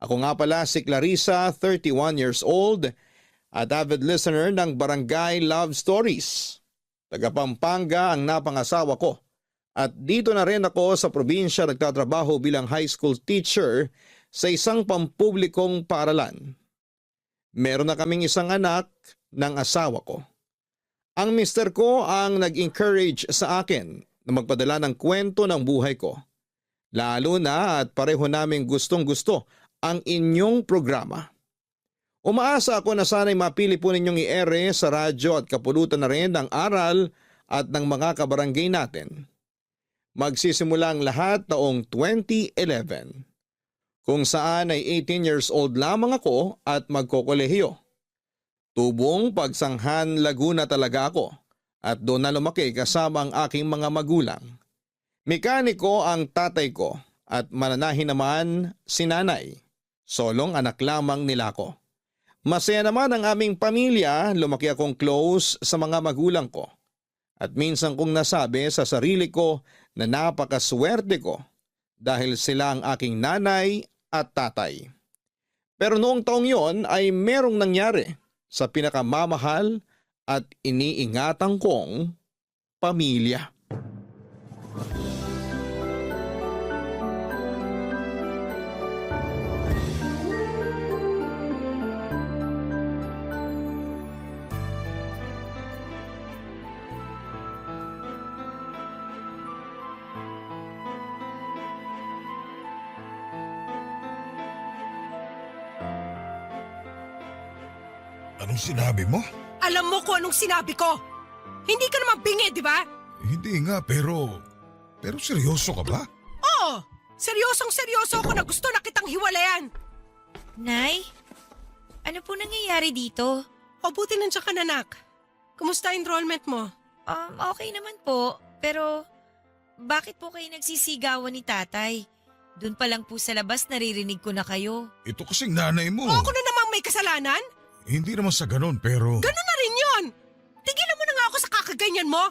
Ako nga pala si Clarissa, 31 years old at avid listener ng Barangay Love Stories. Taga Pampanga ang napangasawa ko at dito na rin ako sa probinsya nagtatrabaho bilang high school teacher sa isang pampublikong paaralan. Meron na kaming isang anak ng asawa ko. Ang mister ko ang nag-encourage sa akin na magpadala ng kwento ng buhay ko. Lalo na at pareho naming gustong-gusto ang inyong programa. Umaasa ako na sana'y mapili po ninyong i-ere sa radyo at kapulutan na rin ng aral at ng mga kabarangay natin. Magsisimula ang lahat taong 2011, kung saan ay 18 years old lamang ako at magkokolehiyo. Tubong Pagsanghan, Laguna talaga ako at doon na lumaki kasama ang aking mga magulang. Mekaniko ang tatay ko at mananahin naman si nanay. Solong anak lamang nila ko. Masaya naman ang aming pamilya, lumaki akong close sa mga magulang ko. At minsan kong nasabi sa sarili ko na napakaswerte ko dahil sila ang aking nanay at tatay. Pero noong taong yon ay merong nangyari sa pinakamamahal at iniingatan kong pamilya. Anong sinabi mo? Alam mo kung anong sinabi ko. Hindi ka naman bingi, di ba? Hindi nga, pero seryoso ka ba? Oo, seryosong-seryoso ako na gusto na kitang hiwalayan. Nay, ano po nangyayari dito? O buti nandiyan ka na, anak. Kumusta enrollment mo? Okay naman po, pero bakit po kayo nagsisigawan ni tatay? Doon pa lang po sa labas naririnig ko na kayo. Ito kasing nanay mo. O ako na namang may kasalanan? Hindi naman sa ganun, pero... Ganun na rin yun! Tigilan mo na nga ako sa kakaganyan mo!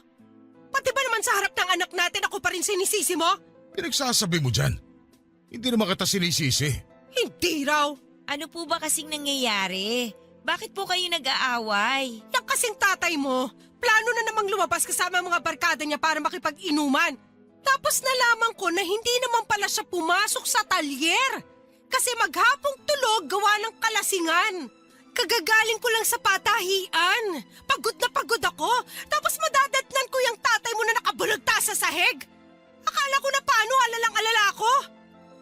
Pati ba naman sa harap ng anak natin ako pa rin sinisisi mo? Pinagsasabi mo dyan. Hindi naman kita sinisisi. Hindi raw! Ano po ba kasing nangyayari? Bakit po kayo nag-aaway? Yang kasing tatay mo, plano na namang lumabas kasama ang mga barkada niya para makipag-inuman. Tapos nalaman ko na hindi naman pala siya pumasok sa talyer. Kasi maghapong tulog gawa ng kalasingan. Kagagaling ko lang sa patahian. Pagod na pagod ako. Tapos madadatnan ko yung tatay mo na nakabulagta sa sahig. Akala ko na paano alalang-alala ako.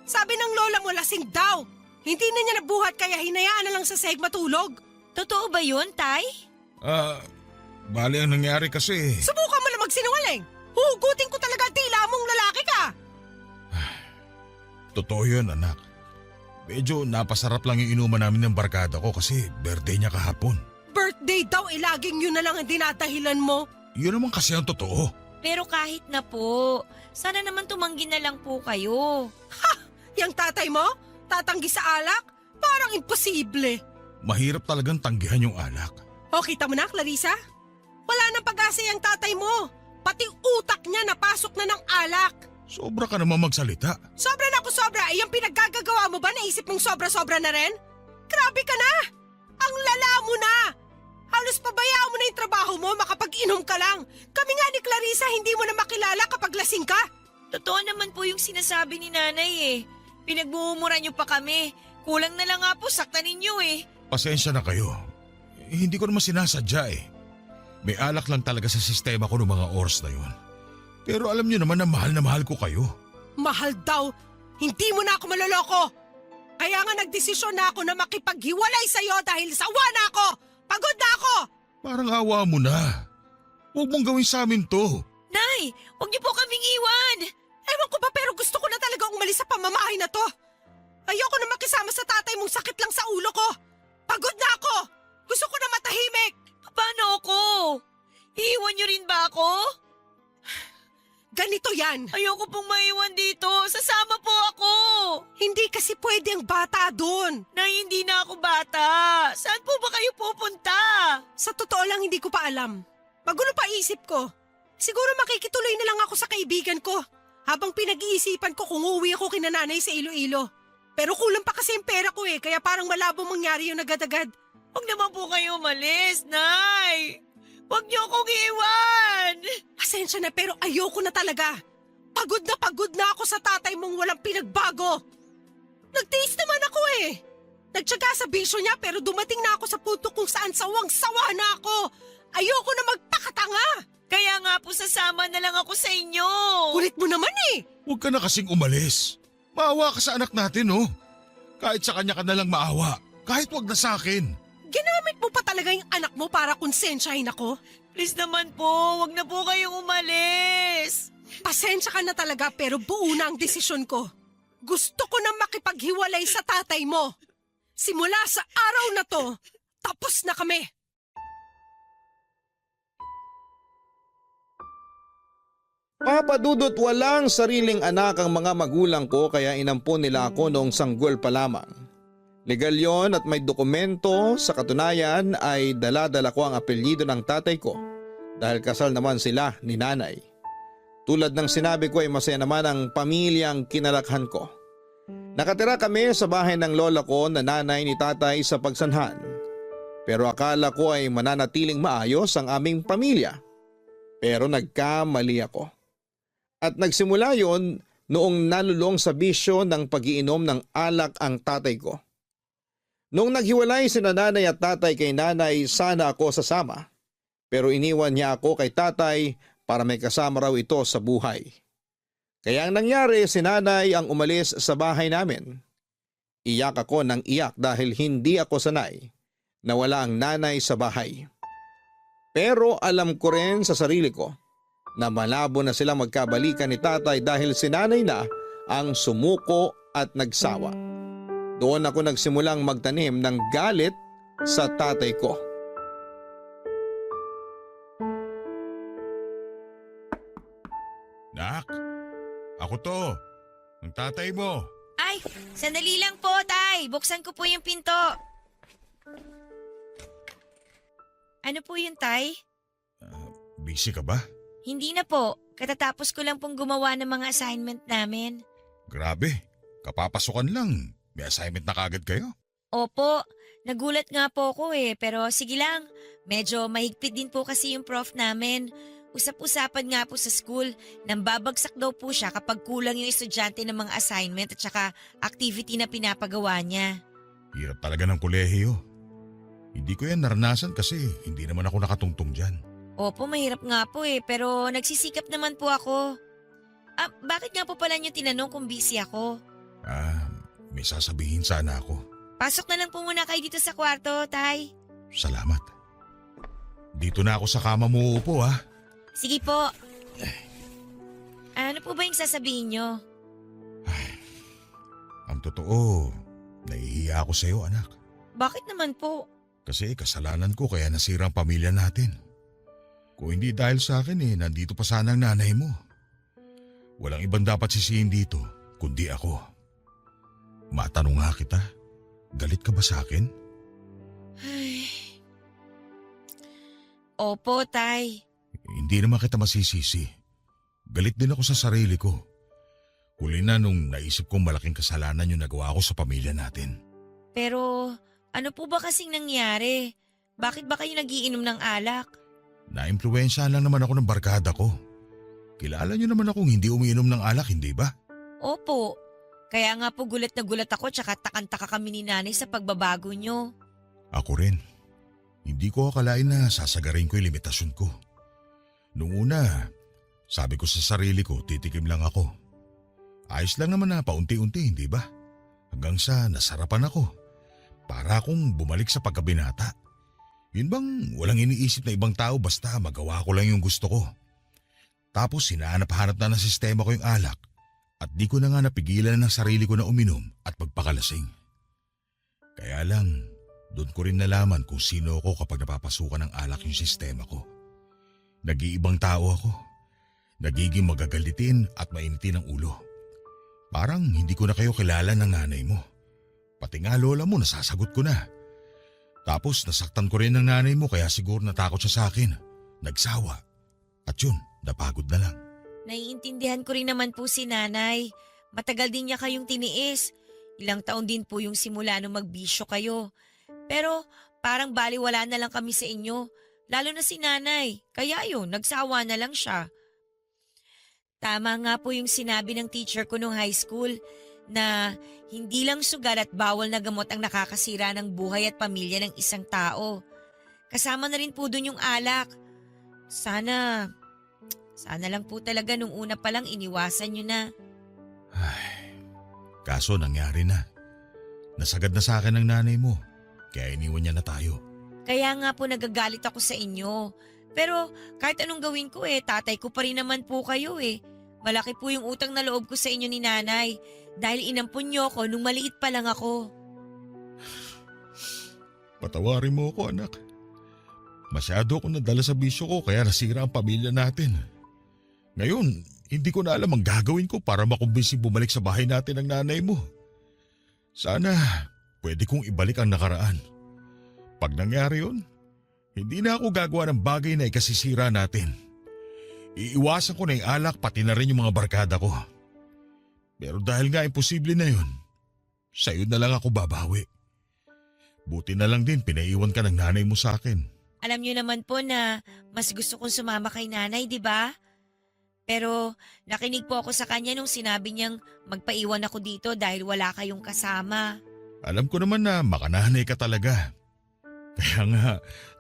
Sabi ng lola mo lasing daw. Hindi na niya nabuhat kaya hinayaan na lang sa sahig matulog. Totoo ba yun, tay? Bali ang nangyari kasi... Subukan mo na magsinungaling. Hugutin ko talaga tila mong lalaki ka. Totoo yun, anak. Medyo napasarap lang yung inuman namin ng barkada ko kasi birthday niya kahapon. Birthday daw, laging yun na lang ang dinatahilan mo. Yun naman kasi ang totoo. Pero kahit na po, sana naman tumanggi na lang po kayo. Yang tatay mo? Tatanggi sa alak? Parang imposible. Mahirap talagang tanggihan yung alak. O kita mo na, Clarissa? Wala nang pag-asa yung tatay mo. Pati utak niya napasok na ng alak. Sobra ka naman magsalita. Sobra na ako sobra. Yung pinaggagawa mo ba naisip mong sobra-sobra na rin? Grabe ka na! Ang lala mo na! Halos pabayaan mo na yung trabaho mo, makapag-inom ka lang. Kami nga ni Clarissa hindi mo na makilala kapag lasing ka. Totoo naman po yung sinasabi ni nanay eh. Pinagmumura niyo pa kami. Kulang na lang nga po sakta ninyo eh. Pasensya na kayo. Hindi ko naman sinasadya eh. May alak lang talaga sa sistema ko noong mga oras na yun. Pero alam niyo naman na mahal ko kayo. Mahal daw. Hindi mo na ako maloloko. Kaya nga nagdesisyon na ako na makipaghiwalay sa'yo dahil sawa na ako. Pagod na ako. Parang awa mo na. Huwag mong gawin sa amin to. Nay, huwag niyo po kaming iwan. Ewan ko ba pero gusto ko na talaga umalis sa pamamahay na to. Ayoko na makisama sa tatay mong sakit lang sa ulo ko. Pagod na ako. Gusto ko na matahimik. Paano ako? Iiwan niyo rin ba ako? Ganito yan. Ayoko pong maiwan dito. Sasama po ako. Hindi kasi pwede ang bata doon. Nay, hindi na ako bata. Saan po ba kayo pupunta? Sa totoo lang hindi ko pa alam. Magulo pa isip ko. Siguro makikituloy na lang ako sa kaibigan ko. Habang pinag-iisipan ko kung uuwi ako kina nanay sa Iloilo. Pero kulang pa kasi yung pera ko eh. Kaya parang malabo mangyari yung agad-agad. Huwag naman po kayo umalis, Nay. Huwag niyo akong iwan. Pasensya na pero ayoko na talaga. Pagod na ako sa tatay mong walang pinagbago. Nagtiis naman ako eh. Nagtyaga sa bisyo niya pero dumating na ako sa punto kung saan sawang-sawa na ako. Ayoko na magpakatapos tanga! Kaya nga po sasama na lang ako sa inyo. Kulit mo naman eh! Huwag ka na kasing umalis. Maawa ka sa anak natin, oh. Kahit sa kanya ka na lang maawa. Kahit wag na sa akin. Ginamit mo pa talaga yung anak mo para konsensyahin ako? Please naman po, wag na po kayong umalis. Pasensya ka na talaga pero buo na ang desisyon ko. Gusto ko na makipaghiwalay sa tatay mo. Simula sa araw na to, tapos na kami. Papadudot walang sariling anak ang mga magulang ko kaya inampon nila ako noong sanggol pa lamang. Legal yon at may dokumento, sa katunayan ay dala-dala ko ang apelyido ng tatay ko dahil kasal naman sila ni nanay. Tulad ng sinabi ko ay masaya naman ang pamilyang kinalakhan ko. Nakatira kami sa bahay ng lola ko na nanay ni tatay sa Pagsanhan. Pero akala ko ay mananatiling maayos ang aming pamilya. Pero nagkamali ako. At nagsimula yon noong nalulong sa bisyo ng pag-iinom ng alak ang tatay ko. Noong naghiwalay si nanay at tatay kay nanay, sana ako sasama. Pero iniwan niya ako kay tatay para may kasama raw ito sa buhay. Kaya ang nangyari, si nanay ang umalis sa bahay namin. Iyak ako ng iyak dahil hindi ako sanay na wala ang nanay sa bahay. Pero alam ko rin sa sarili ko na malabo na sila magkabalikan ni tatay dahil si nanay na ang sumuko at nagsawa. Doon ako nagsimulang magtanim ng galit sa tatay ko. Nak, ako to. Ang tatay mo. Ay, sandali lang po, tay. Buksan ko po yung pinto. Ano po yun, tay? Busy ka ba? Hindi na po. Katatapos ko lang pong gumawa ng mga assignment namin. Grabe, kapapasukan lang. May assignment na kagad kayo? Opo, nagulat nga po ako pero sige lang. Medyo mahigpit din po kasi yung prof namin. Usap-usapan nga po sa school, nang babagsak daw po siya kapag kulang yung estudyante ng mga assignment at saka activity na pinapagawa niya. Hirap talaga ng kolehiyo. Hindi ko yan naranasan kasi hindi naman ako nakatungtong dyan. Opo, mahirap nga po pero nagsisikap naman po ako. Bakit nga po pala niyo tinanong kung busy ako? May sasabihin sana ako. Pasok na lang po muna kayo dito sa kwarto, tay. Salamat. Dito na ako sa kama mo uupo ha. Sige po. Ano po ba yung sasabihin niyo? Ang totoo, nahihiya ako sa iyo anak. Bakit naman po? Kasi kasalanan ko kaya nasira ang pamilya natin. Kung hindi dahil sa akin nandito pa sana ang nanay mo. Walang ibang dapat sisihin dito, kundi ako. Matanong nga kita, galit ka ba sa akin? Ay. Opo, tay. Hindi naman kita masisisi. Galit din ako sa sarili ko. Huli na nung naisip kong malaking kasalanan yung nagawa ko sa pamilya natin. Pero ano po ba kasing nangyari? Bakit ba kayo nagiinom ng alak? Naimpluwensyahan lang naman ako ng barkada ko. Kilala niyo naman akong hindi umiinom ng alak, hindi ba? Opo. Kaya nga po gulat na gulat ako tsaka takantaka kami ni nanay sa pagbabago nyo. Ako rin. Hindi ko akalain na sasagarin ko yung limitasyon ko. Noong una, sabi ko sa sarili ko titikim lang ako. Ayos lang naman na paunti-unti, hindi ba? Hanggang sa nasarapan ako. Para akong bumalik sa pagkabinata. Yun bang walang iniisip na ibang tao basta magawa ko lang yung gusto ko. Tapos hinahanap-hanap na ng sistema ko yung alak at di ko na nga napigilan ng sarili ko na uminom at magpakalasing. Kaya lang, doon ko rin nalaman kung sino ako kapag napapasukan ng alak yung sistema ko. Nag-iibang tao ako. Nagiging magagalitin at mainitin ang ulo. Parang hindi ko na kayo kilala ng nanay mo. Pati nga lola mo nasasagot ko na. Tapos nasaktan ko rin ng nanay mo kaya siguro natakot siya sa akin. Nagsawa. At yun, napagod na lang. Naiintindihan ko rin naman po si nanay. Matagal din niya kayong tiniis. Ilang taon din po yung simula nung magbisyo kayo. Pero parang baliwala na lang kami sa inyo. Lalo na si nanay. Kaya yun, nagsawa na lang siya. Tama nga po yung sinabi ng teacher ko nung high school na hindi lang sugal at bawal na gamot ang nakakasira ng buhay at pamilya ng isang tao. Kasama na rin po dun yung alak. Sana lang po talaga nung una pa lang iniwasan nyo na. Ay, kaso nangyari na. Nasagad na sa akin ang nanay mo, kaya iniwan niya na tayo. Kaya nga po nagagalit ako sa inyo. Pero kahit anong gawin ko tatay ko pa rin naman po kayo Malaki po yung utang na loob ko sa inyo ni nanay dahil inampun niyo ako nung maliit pa lang ako. Patawarin mo ako, anak. Masyado ako nadala sa bisyo ko kaya nasira ang pamilya natin. Ngayon, hindi ko na alam ang gagawin ko para makumbinsi bumalik sa bahay natin ang nanay mo. Sana pwede kong ibalik ang nakaraan. Pag nangyari yun, hindi na ako gagawa ng bagay na ikasisira natin. Iiwasan ko na yung alak pati na rin yung mga barkada ko. Pero dahil nga imposible na yun, sa'yo na lang ako babawi. Buti na lang din pinaiwan ka ng nanay mo sa akin. Alam niyo naman po na mas gusto kong sumama kay nanay, di ba? Pero nakinig po ako sa kanya nung sinabi niyang magpaiwan ako dito dahil wala kayong kasama. Alam ko naman na makananay ka talaga. Kaya nga,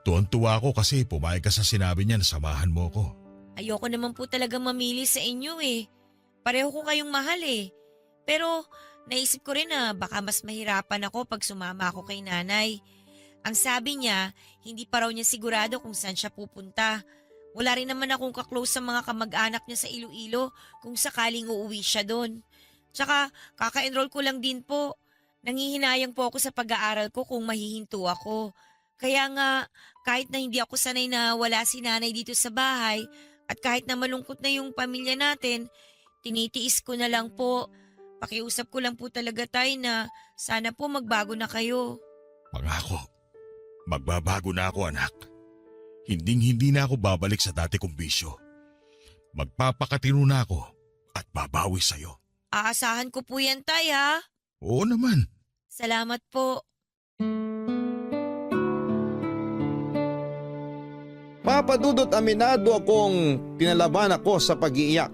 tuwan-tuwa ako kasi pumayag ka sa sinabi niya na samahan mo ko. Ayoko naman po talagang mamili sa inyo Pareho ko kayong mahal Pero naisip ko rin na baka mas mahirapan ako pag sumama ako kay nanay. Ang sabi niya, hindi pa raw niya sigurado kung saan siya pupunta. Wala rin naman akong kaklose sa mga kamag-anak niya sa Iloilo kung sakaling uuwi siya doon. Tsaka kaka-enroll ko lang din po. Nangihinayang po ako sa pag-aaral ko kung mahihinto ako. Kaya nga, kahit na hindi ako sanay na wala si nanay dito sa bahay, at kahit na malungkot na yung pamilya natin, tinitiis ko na lang po. Pakiusap ko lang po talaga tay na sana po magbago na kayo. Pangako, magbabago na ako anak. Hinding-hindi na ako babalik sa dati kong bisyo. Magpapakatino na ako at babawi sa'yo. Aasahan ko po yan tay ha. Oo naman. Salamat po. Papadudot aminado akong pinalaban ako sa pag-iiyak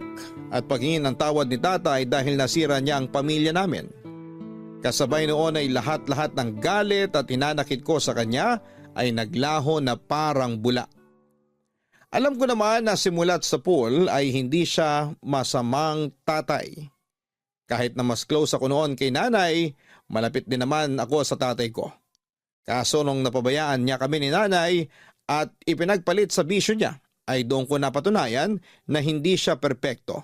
at paghingi ng tawad ni tatay dahil nasira niya ang pamilya namin. Kasabay noon ay lahat-lahat ng galit at hinanakit ko sa kanya ay naglaho na parang bula. Alam ko naman na simulat sa pool ay hindi siya masamang tatay. Kahit na mas close ako noon kay nanay, malapit din naman ako sa tatay ko. Kaso nung napabayaan niya kami ni nanay at ipinagpalit sa bisyo niya, ay doon ko napatunayan na hindi siya perpekto.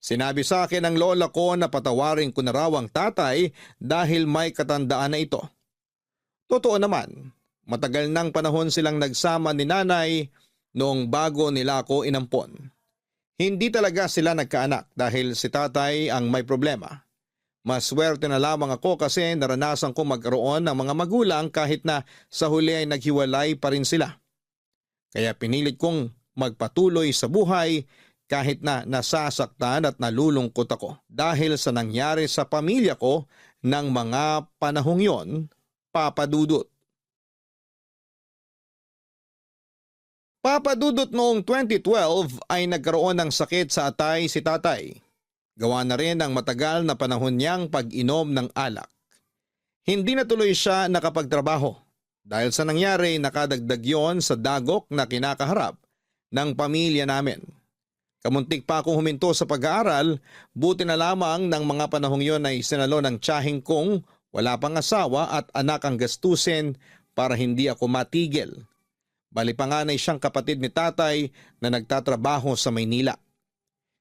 Sinabi sa akin ng lola ko na patawarin ko na raw ang tatay dahil may katandaan na ito. Totoo naman, matagal nang panahon silang nagsama ni nanay noong bago nila ako inampon. Hindi talaga sila nagkaanak dahil si tatay ang may problema. Maswerte na lamang ako kasi naranasan ko magkaroon ng mga magulang kahit na sa huli ay naghiwalay pa rin sila. Kaya pinilit kong magpatuloy sa buhay kahit na nasasaktan at nalulungkot ako dahil sa nangyari sa pamilya ko ng mga panahong yon, Papadudot. Papadudot noong 2012 ay nagkaroon ng sakit sa atay si tatay. Gawa na rin ang matagal na panahon niyang pag-inom ng alak. Hindi na tuloy siya nakapagtrabaho dahil sa nangyari nakadagdag yon sa dagok na kinakaharap ng pamilya namin. Kamuntik pa akong huminto sa pag-aaral, buti na lamang ng mga panahong yon ay sinalo ng tiyahing kong wala pang asawa at anak ang gastusin para hindi ako matigil. Bali panganay siyang kapatid ni tatay na nagtatrabaho sa Maynila.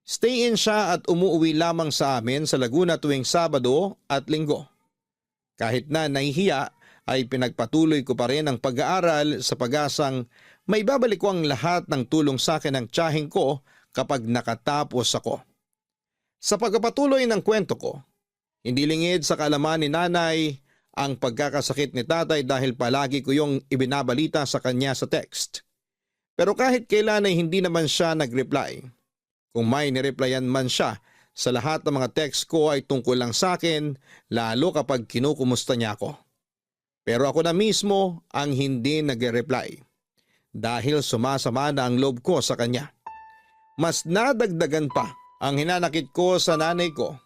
Stay-in siya at umuwi lamang sa amin sa Laguna tuwing Sabado at Linggo. Kahit na nahihiya ay pinagpatuloy ko pa rin ang pag-aaral sa pag-asang may babalik ko ang lahat ng tulong sa akin ng tiyahing ko kapag nakatapos ako. Sa pagpapatuloy ng kwento ko, hindi lingid sa kaalaman ni nanay ang pagkakasakit ni tatay dahil palagi ko yung ibinabalita sa kanya sa text. Pero kahit kailan ay hindi naman siya nag-reply. Kung may nireplyan man siya, sa lahat ng mga text ko ay tungkol lang sa akin, lalo kapag kinukumusta niya ako. Pero ako na mismo ang hindi nag-reply dahil sumasama na ang loob ko sa kanya. Mas nadagdagan pa ang hinanakit ko sa nanay ko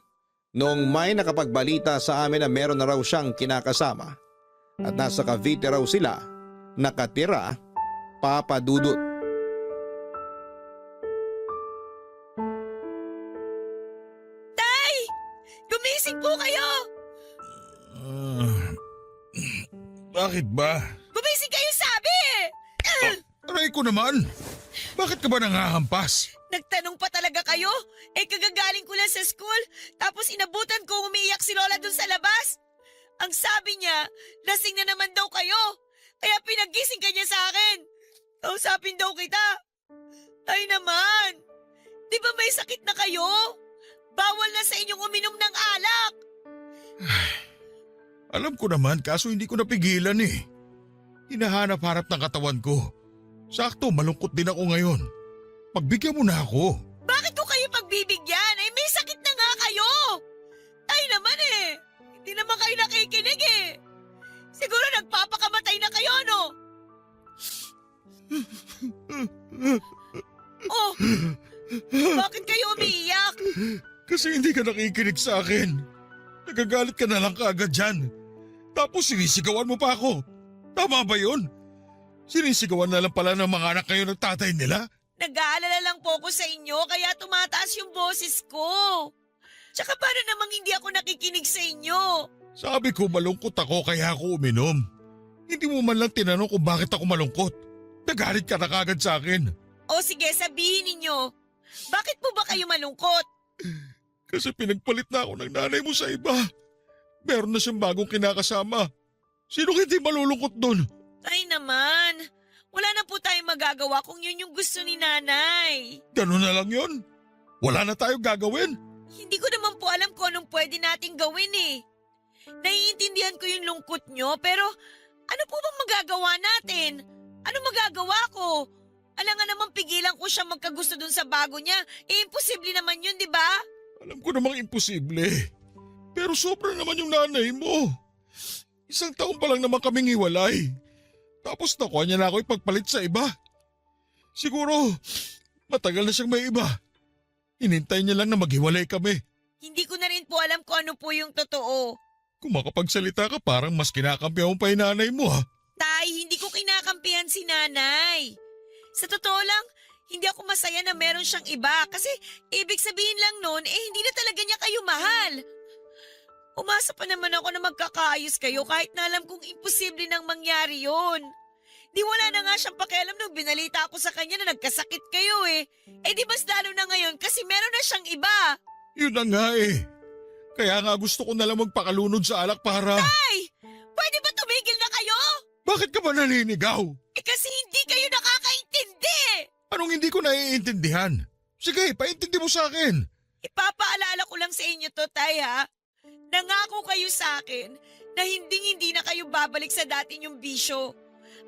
noong may nakapagbalita sa amin na meron na raw siyang kinakasama at nasa Cavite raw sila nakatira, Papadudot. Bakit ba? Gumising kayo sabi! Aray ko naman! Bakit ka ba nangahampas? Nagtanong pa talaga kayo? Kagagaling ko lang sa school, tapos inabutan ko umiiyak si Lola dun sa labas. Ang sabi niya, lasing na naman daw kayo. Kaya pinagising ka niya sa akin. Kausapin daw kita. Ay naman, di ba may sakit na kayo? Bawal na sa inyong uminom ng alak. Alam ko naman kaso hindi ko napigilan eh. Hinahanap-hanap ng katawan ko. Sakto, malungkot din ako ngayon. Pagbigyan mo na ako. Bakit ko kayo pagbibigyan? Ay may sakit na nga kayo. Ay naman eh, hindi naman kayo nakikinig eh. Siguro nagpapakamatay na kayo, no? Oh, bakit kayo umiiyak? Kasi hindi ka nakikinig sa akin. Nagagalit ka na lang kaagad dyan. Tapos sinisigawan mo pa ako. Tama ba yun? Sinisigawan na lang pala ng mga anak kayo ng tatay nila? Nag-aalala lang po ko sa inyo kaya tumataas yung boses ko. Tsaka para namang hindi ako nakikinig sa inyo. Sabi ko malungkot ako kaya ako uminom. Hindi mo man lang tinanong kung bakit ako malungkot. Nagalit ka na kagad sa akin. O sige, sabihin ninyo. Bakit po ba kayo malungkot? Kasi pinagpalit na ako ng nanay mo sa iba. Meron na siyang bagong kinakasama. Sino hindi malulungkot doon? Ay naman, wala na po tayong magagawa kung yun yung gusto ni nanay. Ganun na lang yun. Wala na tayong gagawin. Hindi ko naman po alam kung anong pwede nating gawin eh. Naiintindihan ko yung lungkot nyo pero ano po bang magagawa natin? Ano magagawa ko? Alam nga naman pigilan ko siya magkagusto dun sa bago niya. Imposible naman yun, di ba? Alam ko namang imposible. Pero sobra naman yung nanay mo. 1 taon pa lang naman kaming hiwalay. Tapos nakuha niya na ako ipagpalit sa iba. Siguro, matagal na siyang may iba. Hinintay niya lang na maghiwalay kami. Hindi ko na rin po alam kung ano po yung totoo. Kung makapagsalita ka parang mas kinakampihan mo pa yung nanay mo ha. Tay, hindi ko kinakampihan si nanay. Sa totoo lang, hindi ako masaya na meron siyang iba kasi ibig sabihin lang nun, hindi na talaga niya kayo mahal. Umasa pa naman ako na magkakaayos kayo kahit na alam kong imposible nang mangyari yon. Di wala na nga siyang pakialam nung binalita ako sa kanya na nagkasakit kayo eh. Di mas lalo na ngayon kasi meron na siyang iba. Yun na nga eh. Kaya nga gusto ko na lang magpakalunod sa alak para… Ay! Pwede ba tumigil na kayo? Bakit ka ba naninigaw? Kasi hindi kayo nakakaintindi. Anong hindi ko naiintindihan? Sige, paintindi mo sa akin. Ipapaalala ko lang sa inyo to, Tay, ha? Nangako kayo sa akin na hindi na kayo babalik sa dati niyong bisyo.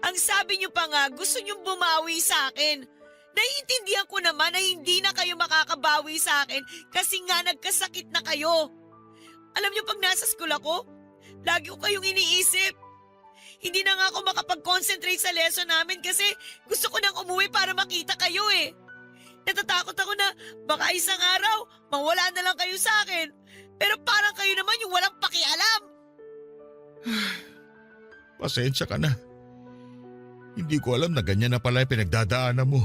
Ang sabi niyo pa nga, gusto niyong bumawi sa akin. Naiintindihan ko naman na hindi na kayo makakabawi sa akin kasi nga nagkasakit na kayo. Alam niyo pag nasa school ako, lagi ko kayong iniisip. Hindi na nga ako makapag-concentrate sa lesson namin kasi gusto ko nang umuwi para makita kayo eh. Natatakot ako na baka isang araw mawala na lang kayo sa akin. Pero parang kayo naman yung walang pakialam. Pasensya ka na. Hindi ko alam na ganyan na pala yung pinagdadaanan mo.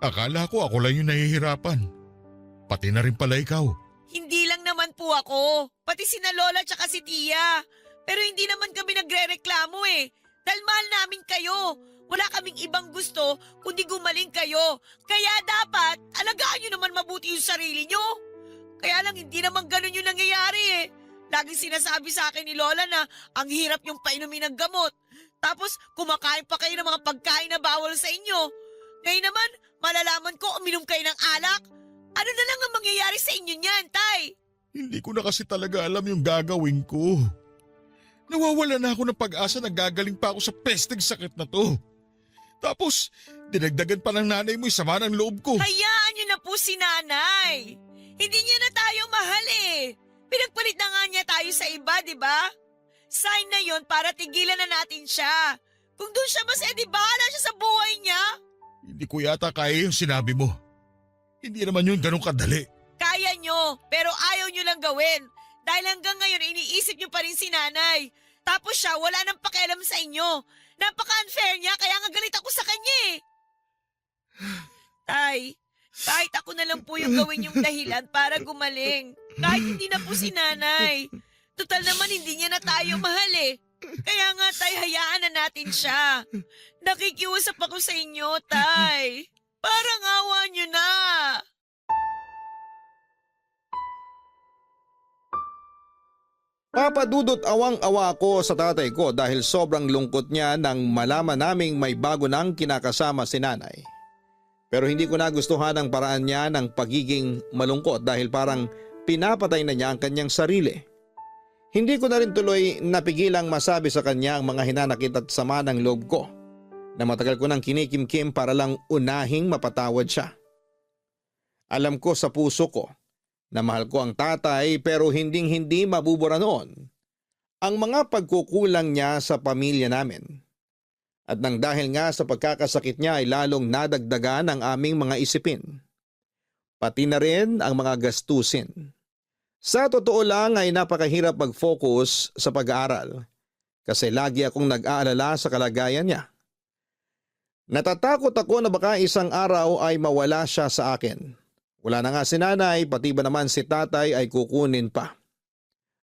Akala ko ako lang yung nahihirapan. Pati na rin pala ikaw. Hindi lang naman po ako. Pati sina Lola tsaka si Tia. Pero hindi naman kami nagre-reklamo eh. Dahil mahal namin kayo. Wala kaming ibang gusto kundi gumaling kayo. Kaya dapat alagaan nyo naman mabuti yung sarili nyo. Kaya lang hindi naman ganun yung nangyayari eh. Laging sinasabi sa akin ni Lola na ang hirap yung painumin ng gamot. Tapos kumakain pa kayo ng mga pagkain na bawal sa inyo. Ngayon naman, malalaman ko uminom kayo ng alak. Ano na lang ang mangyayari sa inyo niyan, Tay? Hindi ko na kasi talaga alam yung gagawin ko. Nawawala na ako ng pag-asa na gagaling pa ako sa pesteng sakit na to. Tapos, dinagdagan pa ng nanay mo yung sama ng loob ko. Hayaan niyo na po si nanay. Hindi niya na tayo mahal eh. Pinagpalit na nga niya tayo sa iba, di ba? Sign na yon para tigilan na natin siya. Kung doon siya masaya, di bahala siya sa buhay niya. Hindi ko yata kaya yung sinabi mo. Hindi naman yun ganun kadali. Kaya nyo, pero ayaw nyo lang gawin. Dahil hanggang ngayon, iniisip nyo pa rin si nanay. Tapos siya, wala nang pakialam sa inyo. Napaka-unfair niya, kaya nga galit ako sa kanya eh. Tay, kahit ako na lang po yung gawin yung dahilan para gumaling. Kahit hindi na po si nanay. Total naman, hindi niya na tayo mahal eh. Kaya nga, Tay, hayaan na natin siya. Nakikiusap ako sa inyo, Tay. Parang awa niyo na. Papadudot awang-awa ako sa tatay ko dahil sobrang lungkot niya nang malaman naming may bago nang kinakasama si nanay. Pero hindi ko nagustuhan ang paraan niya ng pagiging malungkot dahil parang pinapatay na niya ang kanyang sarili. Hindi ko na rin tuloy napigilang masabi sa kanya ang mga hinanakit at sama ng loob ko na matagal ko nang kinikimkim para lang unahing mapatawad siya. Alam ko sa puso ko na mahal ko ang tatay pero hinding-hindi mabubura noon ang mga pagkukulang niya sa pamilya namin. At nang dahil nga sa pagkakasakit niya ay lalong nadagdagan ang aming mga isipin. Pati na rin ang mga gastusin. Sa totoo lang ay napakahirap mag-focus sa pag-aaral kasi lagi akong nag-aalala sa kalagayan niya. Natatakot ako na baka isang araw ay mawala siya sa akin. Wala na nga si nanay, pati ba naman si tatay ay kukunin pa.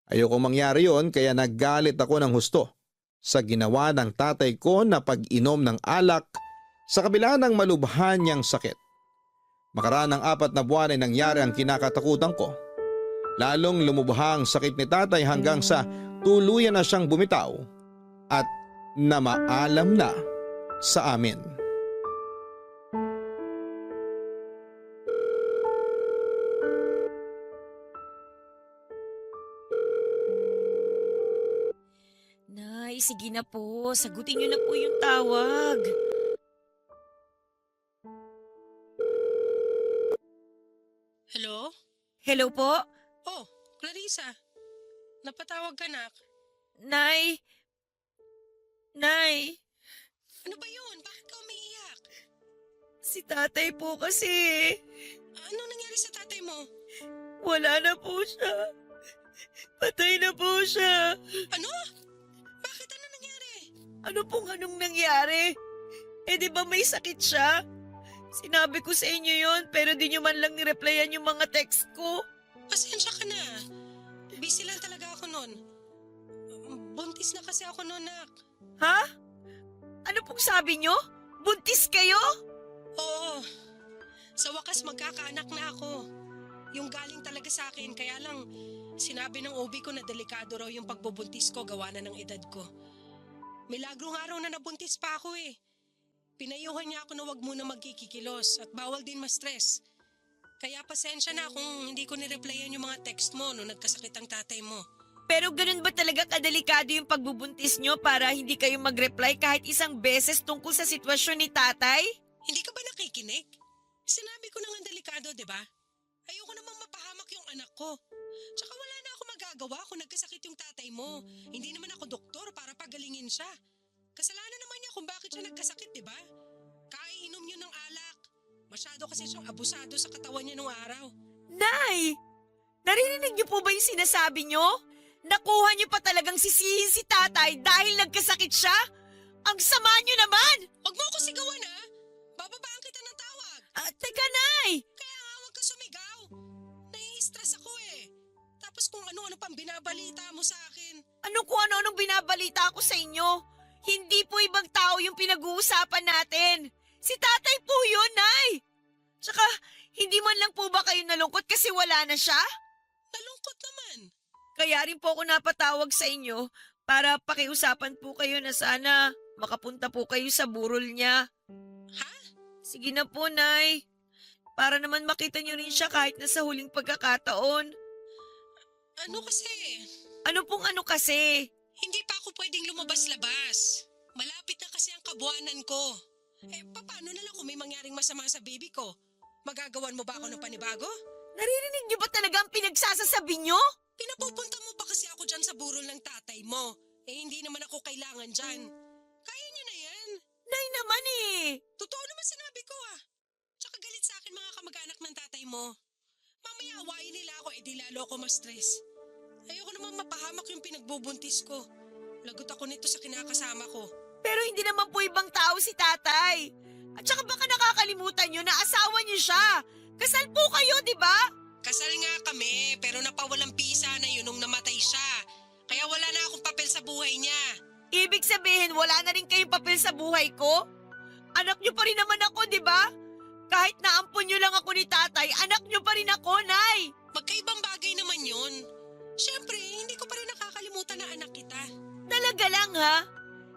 Ayoko mangyari yon kaya naggalit ako ng husto sa ginawa ng tatay ko na pag-inom ng alak sa kabila ng malubhan niyang sakit. Makaraan ng 4 na buwan ay nangyari ang kinakatakutan ko. Lalong lumubha ang sakit ni tatay hanggang sa tuluyan na siyang bumitaw at namaalam na sa amin. Nay, sige na po. Sagutin niyo na po yung tawag. Hello? Hello po? Oh, Clarissa. Napatawag ka, nak. Nay? Nay? Ano ba yun? Bakit ka umiiyak? Si tatay po kasi. Ano nangyari sa tatay mo? Wala na po siya. Patay na po siya. Ano? Bakit? Ano nangyari? Ano pong anong nangyari? Eh di ba may sakit siya? Sinabi ko sa inyo yon pero di nyo man lang nireplyan yung mga text ko. Pasensya ka na. Busy lang talaga ako noon. Buntis na kasi ako noon, nak. Ha? Ano pong sabi nyo? Buntis kayo? Oo. Sa wakas magkakaanak na ako. Yung galing talaga sa akin, kaya lang sinabi ng OB ko na delikado raw yung pagbubuntis ko gawa na ng edad ko. Milagrong araw na nabuntis pa ako eh. Pinayuhan niya ako na wag muna magkikikilos at bawal din ma-stress. Kaya pasensya na kung hindi ko nireplyan yung mga text mo nung nagkasakit ang tatay mo. Pero ganun ba talaga kadelikado yung pagbubuntis nyo para hindi kayo mag-reply kahit isang beses tungkol sa sitwasyon ni tatay? Hindi ka ba nakikinig? Sinabi ko na nga delikado, di ba? Ayoko namang mapahamak yung anak ko. Tsaka wala na ako magagawa kung nagkasakit yung tatay mo. Hindi naman ako doktor para pagalingin siya. Kasalanan naman niya kung bakit siya nagkasakit, di ba? Kaiinom niyo ng alak. Masyado kasi siyang abusado sa katawan niya nung araw. Nay! Narinig niyo po ba yung sinasabi niyo? Nakuha niyo pa talagang sisihin si tatay dahil nagkasakit siya? Ang sama niyo naman! Huwag mo ako sigawan, ha? Bababaan kita ng tawag. Teka, Nay! Kaya nga huwag ka sumigaw. Nai-stress ako eh. Tapos kung ano-ano pang binabalita mo sa akin. Ano kung ano-anong binabalita ko sa inyo? Hindi po ibang tao yung pinag-uusapan natin. Si tatay po yun, Nay! Tsaka, hindi man lang po ba kayo nalungkot kasi wala na siya? Nalungkot naman. Kaya rin po ako napatawag sa inyo para pakiusapan po kayo na sana makapunta po kayo sa burol niya. Ha? Sige na po, Nay. Para naman makita niyo rin siya kahit na sa huling pagkakataon. Ano kasi? Ano pong ano kasi? Hindi pa ako pwedeng lumabas-labas. Malapit na kasi ang kabuanan ko. Eh, paano na lang kung may mangyaring masama sa baby ko? Magagawan mo ba ako ng panibago? Naririnig niyo ba talaga ang pinagsasasabi niyo? Pinapupunta mo pa kasi ako dyan sa burol ng tatay mo. Eh, hindi naman ako kailangan dyan. Kaya niyo na yan. Nay naman eh. Totoo naman sinabi ko ah. Tsaka galit sa akin mga kamag-anak ng tatay mo. Mamaya awayin nila ako, eh di lalo ako ma-stress. Ayoko naman mapahamak yung pinagbubuntis ko. Lagot ako nito sa kinakasama ko. Pero hindi naman po ibang tao si tatay. At saka baka nakakalimutan niyo na asawa niyo siya. Kasal po kayo, di ba? Kasal nga kami, pero napawalang bisa na yun nung namatay siya. Kaya wala na akong papel sa buhay niya. Ibig sabihin, wala na rin kayong papel sa buhay ko? Anak niyo pa rin naman ako, di ba? Kahit naampun niyo lang ako ni tatay, anak niyo pa rin ako, Nay! Magkaibang bagay naman yun. Siyempre, hindi ko pa rin nakakalimutan na anak kita. Talaga lang, ha?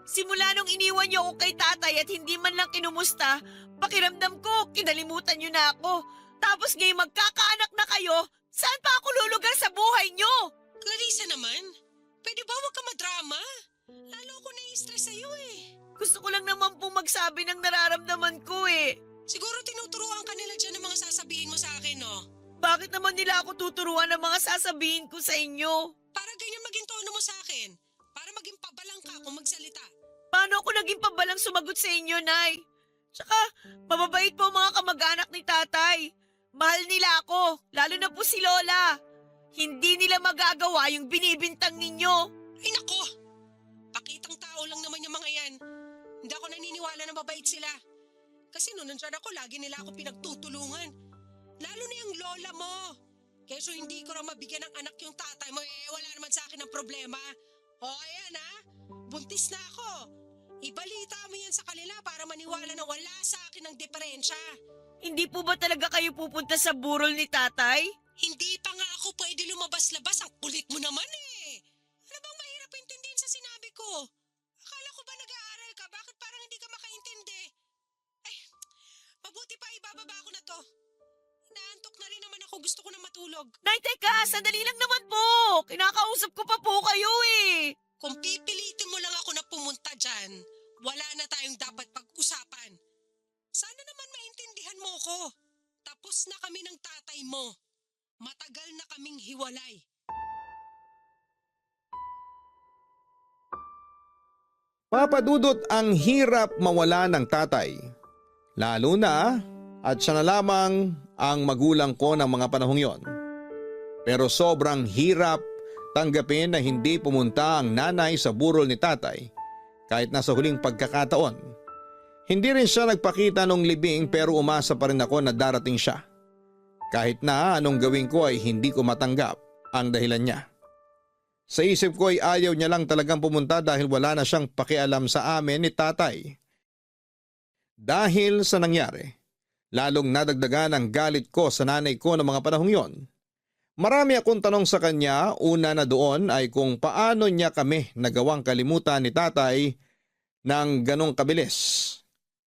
Simula nung iniwan niyo ako kay tatay at hindi man lang kinumusta, pakiramdam ko, kinalimutan niyo na ako. Tapos ngayon magkakaanak na kayo, saan pa ako lulugar sa buhay niyo? Clarissa naman, pwede ba huwag ka madrama? Lalo ako nai-stress sa'yo eh. Gusto ko lang naman po magsabi ng nararamdaman ko eh. Siguro tinuturuan ka nila dyan ng mga sasabihin mo sa akin, no? Bakit naman nila ako tuturuan ng mga sasabihin ko sa inyo? Para ganyan maging tono mo sa akin. Para maging pabalang ka kung magsalita. Paano ako naging pabalang sumagot sa inyo, Nay? Tsaka, mababait po ang mga kamag-anak ni tatay. Mahal nila ako, lalo na po si Lola. Hindi nila magagawa yung binibintang ninyo. Ay nako! Pakitang tao lang naman yung mga yan. Hindi ako naniniwala na mabait sila. Kasi noon nandyan ako, lagi nila ako pinagtutulungan. Lalo na yung lola mo. Keso hindi ko na mabigyan ng anak yung tatay mo, wala naman sa akin ang problema. O ayan ha, buntis na ako. Ibalita mo yan sa kanila para maniwala na wala sa akin ang diferensya. Hindi po ba talaga kayo pupunta sa burol ni tatay? Hindi pa nga ako pwede lumabas-labas, ang kulit mo naman eh. Ano bang mahirap intindihin sa sinabi ko? Akala ko ba nag-aaral ka? Bakit parang hindi ka makaintindi? Ay, mabuti pa ibababa ko na to. Inaantok na rin naman ako, gusto ko na matulog. Nay, teka, sandali lang naman po. Kinakausap ko pa po kayo eh. Kung pipilitin mo lang ako na pumunta dyan, wala na tayong dapat pag-usapan. Sana naman maintindihan mo ko. Tapos na kami ng tatay mo. Matagal na kaming hiwalay. Papadudot ang hirap mawala ng tatay. Lalo na at siya na lamang ang magulang ko ng mga panahong yon. Pero sobrang hirap tanggapin na hindi pumunta ang nanay sa burol ni tatay kahit nasa huling pagkakataon. Hindi rin siya nagpakita nung libing pero umasa pa rin ako na darating siya. Kahit na anong gawin ko ay hindi ko matanggap ang dahilan niya. Sa isip ko ay ayaw niya lang talagang pumunta dahil wala na siyang pakialam sa amin ni tatay. Dahil sa nangyari, lalong nadagdagan ang galit ko sa nanay ko ng mga panahong yon. Marami akong tanong sa kanya, una na doon ay kung paano niya kami nagawang kalimutan ni tatay ng ganong kabilis.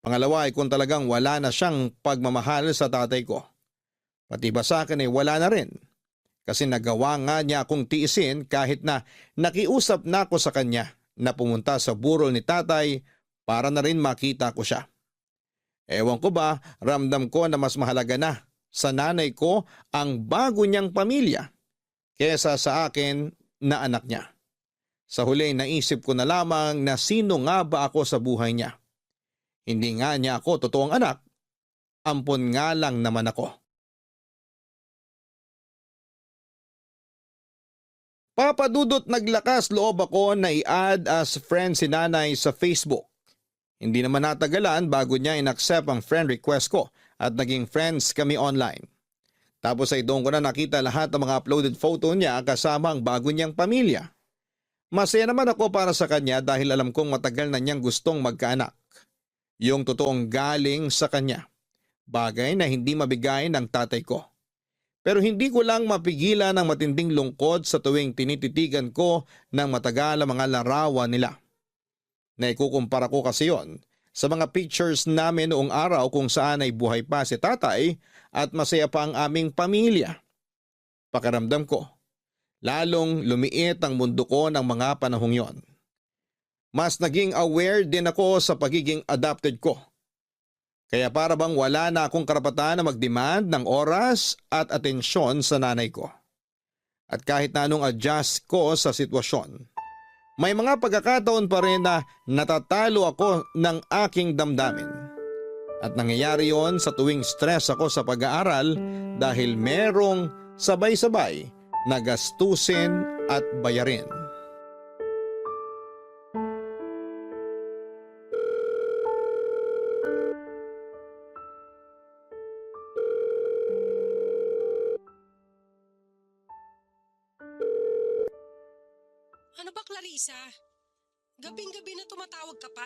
Pangalawa ay kung talagang wala na siyang pagmamahal sa tatay ko. Pati ba sa akin ay wala na rin. Kasi nagawa nga niya akong tiisin kahit na nakiusap na ako sa kanya na pumunta sa burol ni tatay para na rin makita ko siya. Ewan ko ba, ramdam ko na mas mahalaga na sa nanay ko ang bago niyang pamilya kesa sa akin na anak niya. Sa huli naisip ko na lamang na sino nga ba ako sa buhay niya. Hindi nga niya ako totoong anak, ampon nga lang naman ako. Papadudot naglakas loob ako na i-add as friend si nanay sa Facebook. Hindi naman natagalan bago niya in-accept ang friend request ko at naging friends kami online. Tapos ay doon ko na nakita lahat ng mga uploaded photo niya kasama ang bago niyang pamilya. Masaya naman ako para sa kanya dahil alam kong matagal na niyang gustong magkaanak. Yung totoong galing sa kanya. Bagay na hindi mabigay ng tatay ko. Pero hindi ko lang mapigilan ang matinding lungkot sa tuwing tinititigan ko ng matagal ang mga larawan nila. Naikukumpara ko kasi yon sa mga pictures namin noong araw kung saan ay buhay pa si tatay at masaya pa ang aming pamilya. Pakiramdam ko, lalong lumiit ang mundo ko ng mga panahong yon. Mas naging aware din ako sa pagiging adopted ko. Kaya para bang wala na akong karapatan na mag-demand ng oras at atensyon sa nanay ko. At kahit na anong adjust ko sa sitwasyon, may mga pagkakataon pa rin na natatalo ako ng aking damdamin. At nangyayari yon sa tuwing stress ako sa pag-aaral dahil merong sabay-sabay na gastusin at bayarin. Ano ba, Clarissa? Gabing-gabi na tumatawag ka pa.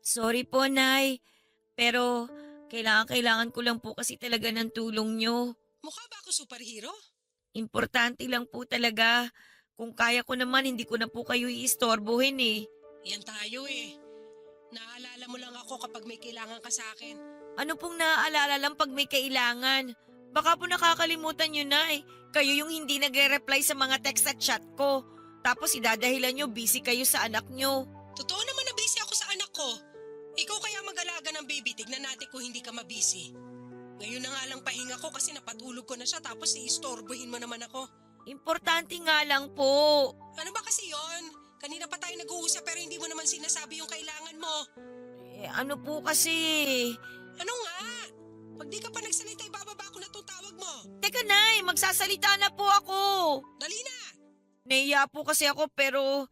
Sorry po, Nay. Pero kailangan ko lang po kasi talaga ng tulong nyo. Mukha ba ako superhero? Importante lang po talaga. Kung kaya ko naman, hindi ko na po kayo iistorbohin eh. Yan tayo eh. Naaalala mo lang ako kapag may kailangan ka sa akin. Ano pong naaalala lang pag may kailangan? Baka po nakakalimutan nyo, Nay. Kayo yung hindi nagre-reply sa mga text at chat ko. Tapos idadahilan nyo busy kayo sa anak nyo. Totoo naman na busy ako sa anak ko. Ikaw kaya mag-alaga ng baby, tignan natin kung hindi ka mabusy. Ngayon na nga lang pahinga ko kasi napatulog ko na siya tapos iistorbohin mo naman ako. Importante nga lang po. Ano ba kasi yon? Kanina pa tayo nag-uusap pero hindi mo naman sinasabi yung kailangan mo. Ano po kasi... Ano nga? Pag di ka pa nagsalita, ibababa ko na itong tawag mo. Teka, Nay, magsasalita na po ako. Dali na! Nahiya po kasi ako pero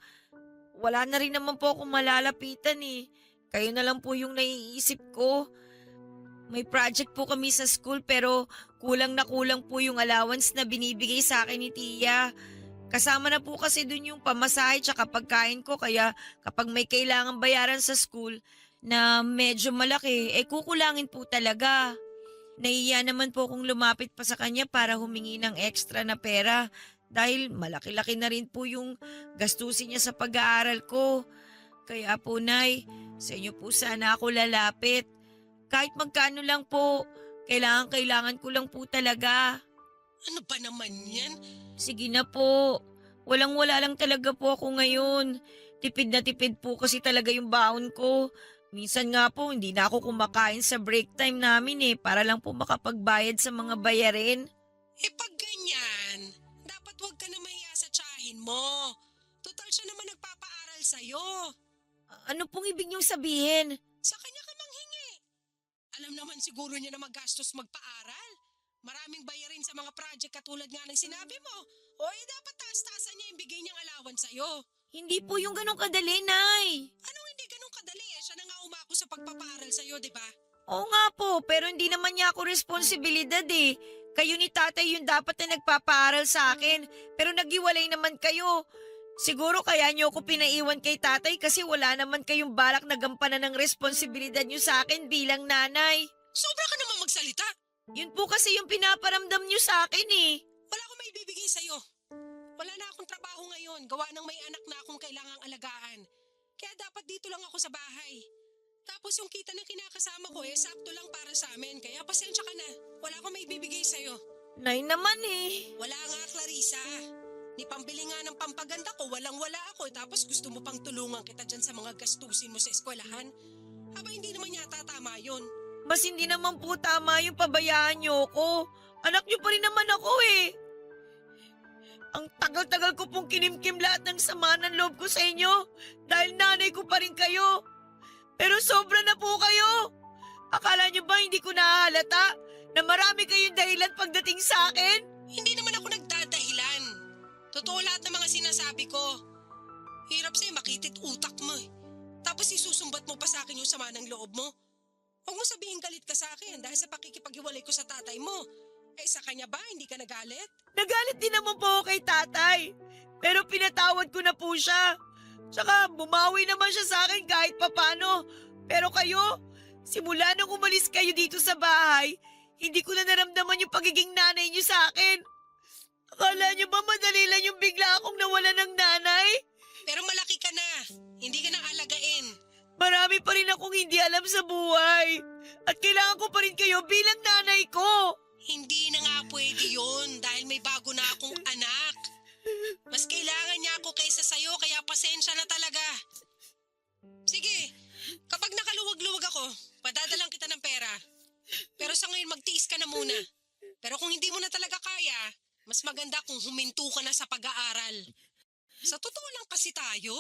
wala na rin naman po akong malalapitan eh. Kayo na lang po yung naiisip ko. May project po kami sa school pero kulang na kulang po yung allowance na binibigay sa akin ni Tia. Kasama na po kasi dun yung pamasahe tsaka pagkain ko kaya kapag may kailangan bayaran sa school na medyo malaki, kukulangin po talaga. Nahiya naman po kung lumapit pa sa kanya para humingi ng extra na pera dahil malaki-laki na rin po yung gastusin niya sa pag-aaral ko. Kaya po, Nay, sa inyo po sana ako lalapit. Kahit magkano lang po, kailangan ko lang po talaga. Ano ba naman yan? Sige na po. Walang-wala lang talaga po ako ngayon. Tipid na tipid po kasi talaga yung baon ko. Minsan nga po, hindi na ako kumakain sa break time namin para lang po makapagbayad sa mga bayarin. Pag ganyan, dapat huwag ka na mahiya sa tsahin mo. Total siya naman nagpapaaral sa'yo. Ano pong ibig niyong sabihin? Sa kanya ka manghingi. Alam naman siguro niya na magastos magpaaral. Maraming bayarin sa mga project katulad nga ng sinabi mo. O dapat taas-taasan niya yung bigay niyang allowance sa'yo. Hindi po yung ganong kadali, Nay. Anong hindi ganun kadali Siya na nga umako sa pagpapaaral sa'yo, di ba? Oo nga po, pero hindi naman niya ako responsibilidad eh. Kayo ni tatay yung dapat na nagpapaaral sa akin, pero naghiwalay naman kayo. Siguro kaya niyo ako pinaiwan kay tatay kasi wala naman kayong balak na gampanan ng responsibilidad niyo sa akin bilang nanay. Sobra ka naman magsalita. Yun po kasi yung pinaparamdam niyo sa akin eh. Wala akong maibibigay sa'yo. Wala na akong trabaho ngayon. Gawa ng may anak na akong kailangang alagaan. Kaya dapat dito lang ako sa bahay. Tapos yung kita ng kinakasama ko sakto lang para sa amin. Kaya pasensya ka na. Wala akong maibibigay sa'yo. Nay naman eh. Wala nga, Clarissa. Ni pambili nga ng pampaganda ko, walang-wala ako. Tapos gusto mo pang tulungan kita dyan sa mga gastusin mo sa eskwelahan? Aba, hindi naman yata tama yun. Mas hindi naman po tama yung pabayaan niyo ko. Anak niyo pa rin naman ako eh. Ang tagal-tagal ko pong kinimkim lahat ng sama ng loob ko sa inyo dahil nanay ko pa rin kayo. Pero sobra na po kayo. Akala niyo ba hindi ko nahahalata na marami kayong dahilan pagdating sa akin? Hindi naman ako nagdadahilan. Totoo lahat ng mga sinasabi ko. Hirap sa'yo makitit utak mo eh. Tapos isusumbat mo pa sa akin yung sama ng loob mo. Huwag mo sabihin galit ka sa akin dahil sa pakikipaghiwalay ko sa tatay mo. Sa kanya ba hindi ka nagalit? Nagalit din naman po ako kay tatay. Pero pinatawad ko na po siya. Tsaka bumawi naman siya sa akin kahit papano. Pero kayo, simula nung umalis kayo dito sa bahay, hindi ko na naramdaman yung pagiging nanay niyo sa akin. Akala niyo ba madali lang yung bigla akong nawala ng nanay? Pero malaki ka na. Hindi ka nang alagain. Marami pa rin akong hindi alam sa buhay. At kailangan ko pa rin kayo bilang nanay ko. Hindi na nga pwede yun dahil may bago na akong anak. Mas kailangan niya ako kaysa sa'yo kaya pasensya na talaga. Sige, kapag nakaluwag-luwag ako, padadalang kita ng pera. Pero sa ngayon magtiis ka na muna. Pero kung hindi mo na talaga kaya, mas maganda kung huminto ka na sa pag-aaral. Sa totoo lang kasi tayo.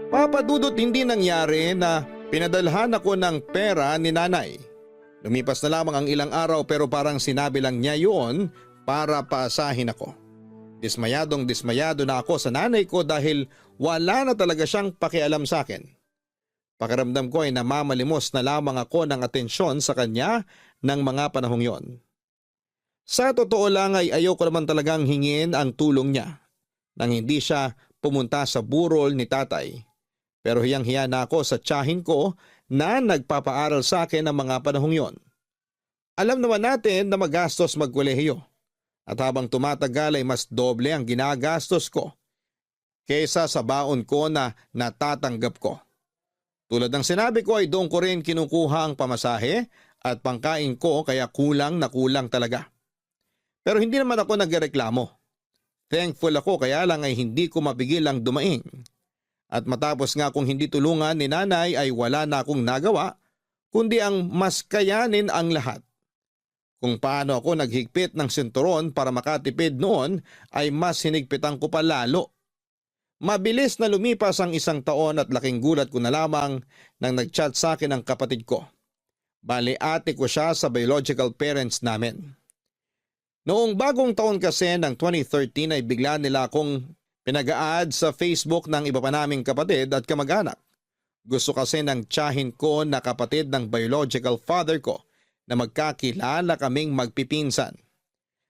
Papadudot hindi nangyari na pinadalhan ako ng pera ni nanay. Lumipas na lamang ang ilang araw pero parang sinabi lang niya yun para paasahin ako. Dismayado na ako sa nanay ko dahil wala na talaga siyang pakialam sa akin. Pakiramdam ko ay namamalimos na lamang ako ng atensyon sa kanya ng mga panahong yon. Sa totoo lang ay ayaw ko naman talagang hingin ang tulong niya. nang hindi siya pumunta sa burol ni tatay. Pero hiyang-hiya na ako sa tiyahin ko na nagpapaaral sa akin ng mga panahong yon. Alam naman natin na magastos magkolehiyo at habang tumatagal ay mas doble ang ginagastos ko kaysa sa baon ko na natatanggap ko. Tulad ng sinabi ko ay doon ko rin kinukuha ang pamasahe at pangkain ko kaya kulang na kulang talaga. Pero hindi naman ako nagreklamo. Thankful ako kaya lang ay hindi ko mapigil ang dumaing. At matapos nga kung hindi tulungan ni nanay ay wala na akong nagawa kundi ang mas kayanin ang lahat. Kung paano ako naghigpit ng sinturon para makatipid noon ay mas hinigpitan ko pa lalo. Mabilis na lumipas ang 1 taon at laking gulat ko na lamang nang nag-chat sa akin ang kapatid ko. Bali ate ko siya sa biological parents namin. Noong bagong taon kasi ng 2013 ay bigla nila akong pinag-a-add sa Facebook ng iba pa naming kapatid at kamag-anak. Gusto kasi ng tiyahin ko na kapatid ng biological father ko na magkakilala kaming magpipinsan.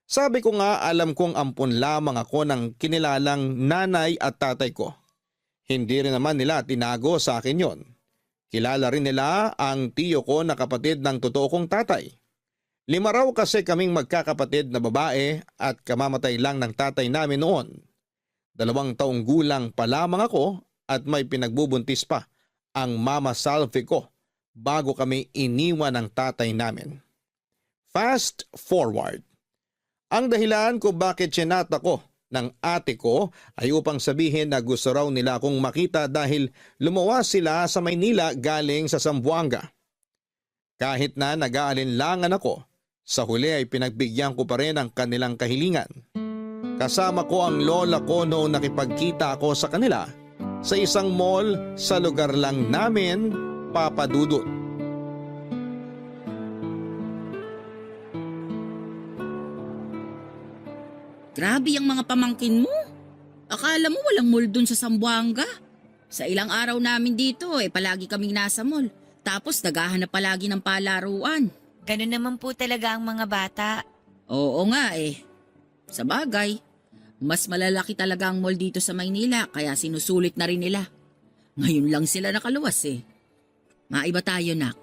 Sabi ko nga alam kong ampun lamang ako ng kinilalang nanay at tatay ko. Hindi rin naman nila tinago sa akin yon. Kilala rin nila ang tiyo ko na kapatid ng totoo kong tatay. 5 raw kasi kaming magkakapatid na babae at kamamatay lang ng tatay namin noon. 2 taong gulang pa lamang ako at may pinagbubuntis pa ang mama Salve ko bago kami iniwan ng tatay namin. Fast forward. Ang dahilan kung bakit sinata ko ng ate ko ay upang sabihin na gusto raw nila akong makita dahil lumawas sila sa Maynila galing sa Zamboanga. Kahit na nag-aalinlangan ako, sa huli ay pinagbigyan ko pa rin ang kanilang kahilingan. Kasama ko ang lola ko noong nakipagkita ako sa kanila sa isang mall sa lugar lang namin, Papa Dudut. Grabe ang mga pamangkin mo. Akala mo walang mall dun sa Zamboanga. Sa ilang araw namin dito palagi kaming nasa mall. Tapos naghahanap palagi ng palaruan. Ganun naman po talaga ang mga bata. Oo nga Sa bagay, mas malalaki talaga ang mall dito sa Maynila kaya sinusulit na rin nila. Ngayon lang sila nakaluwas Maiba tayo, nak.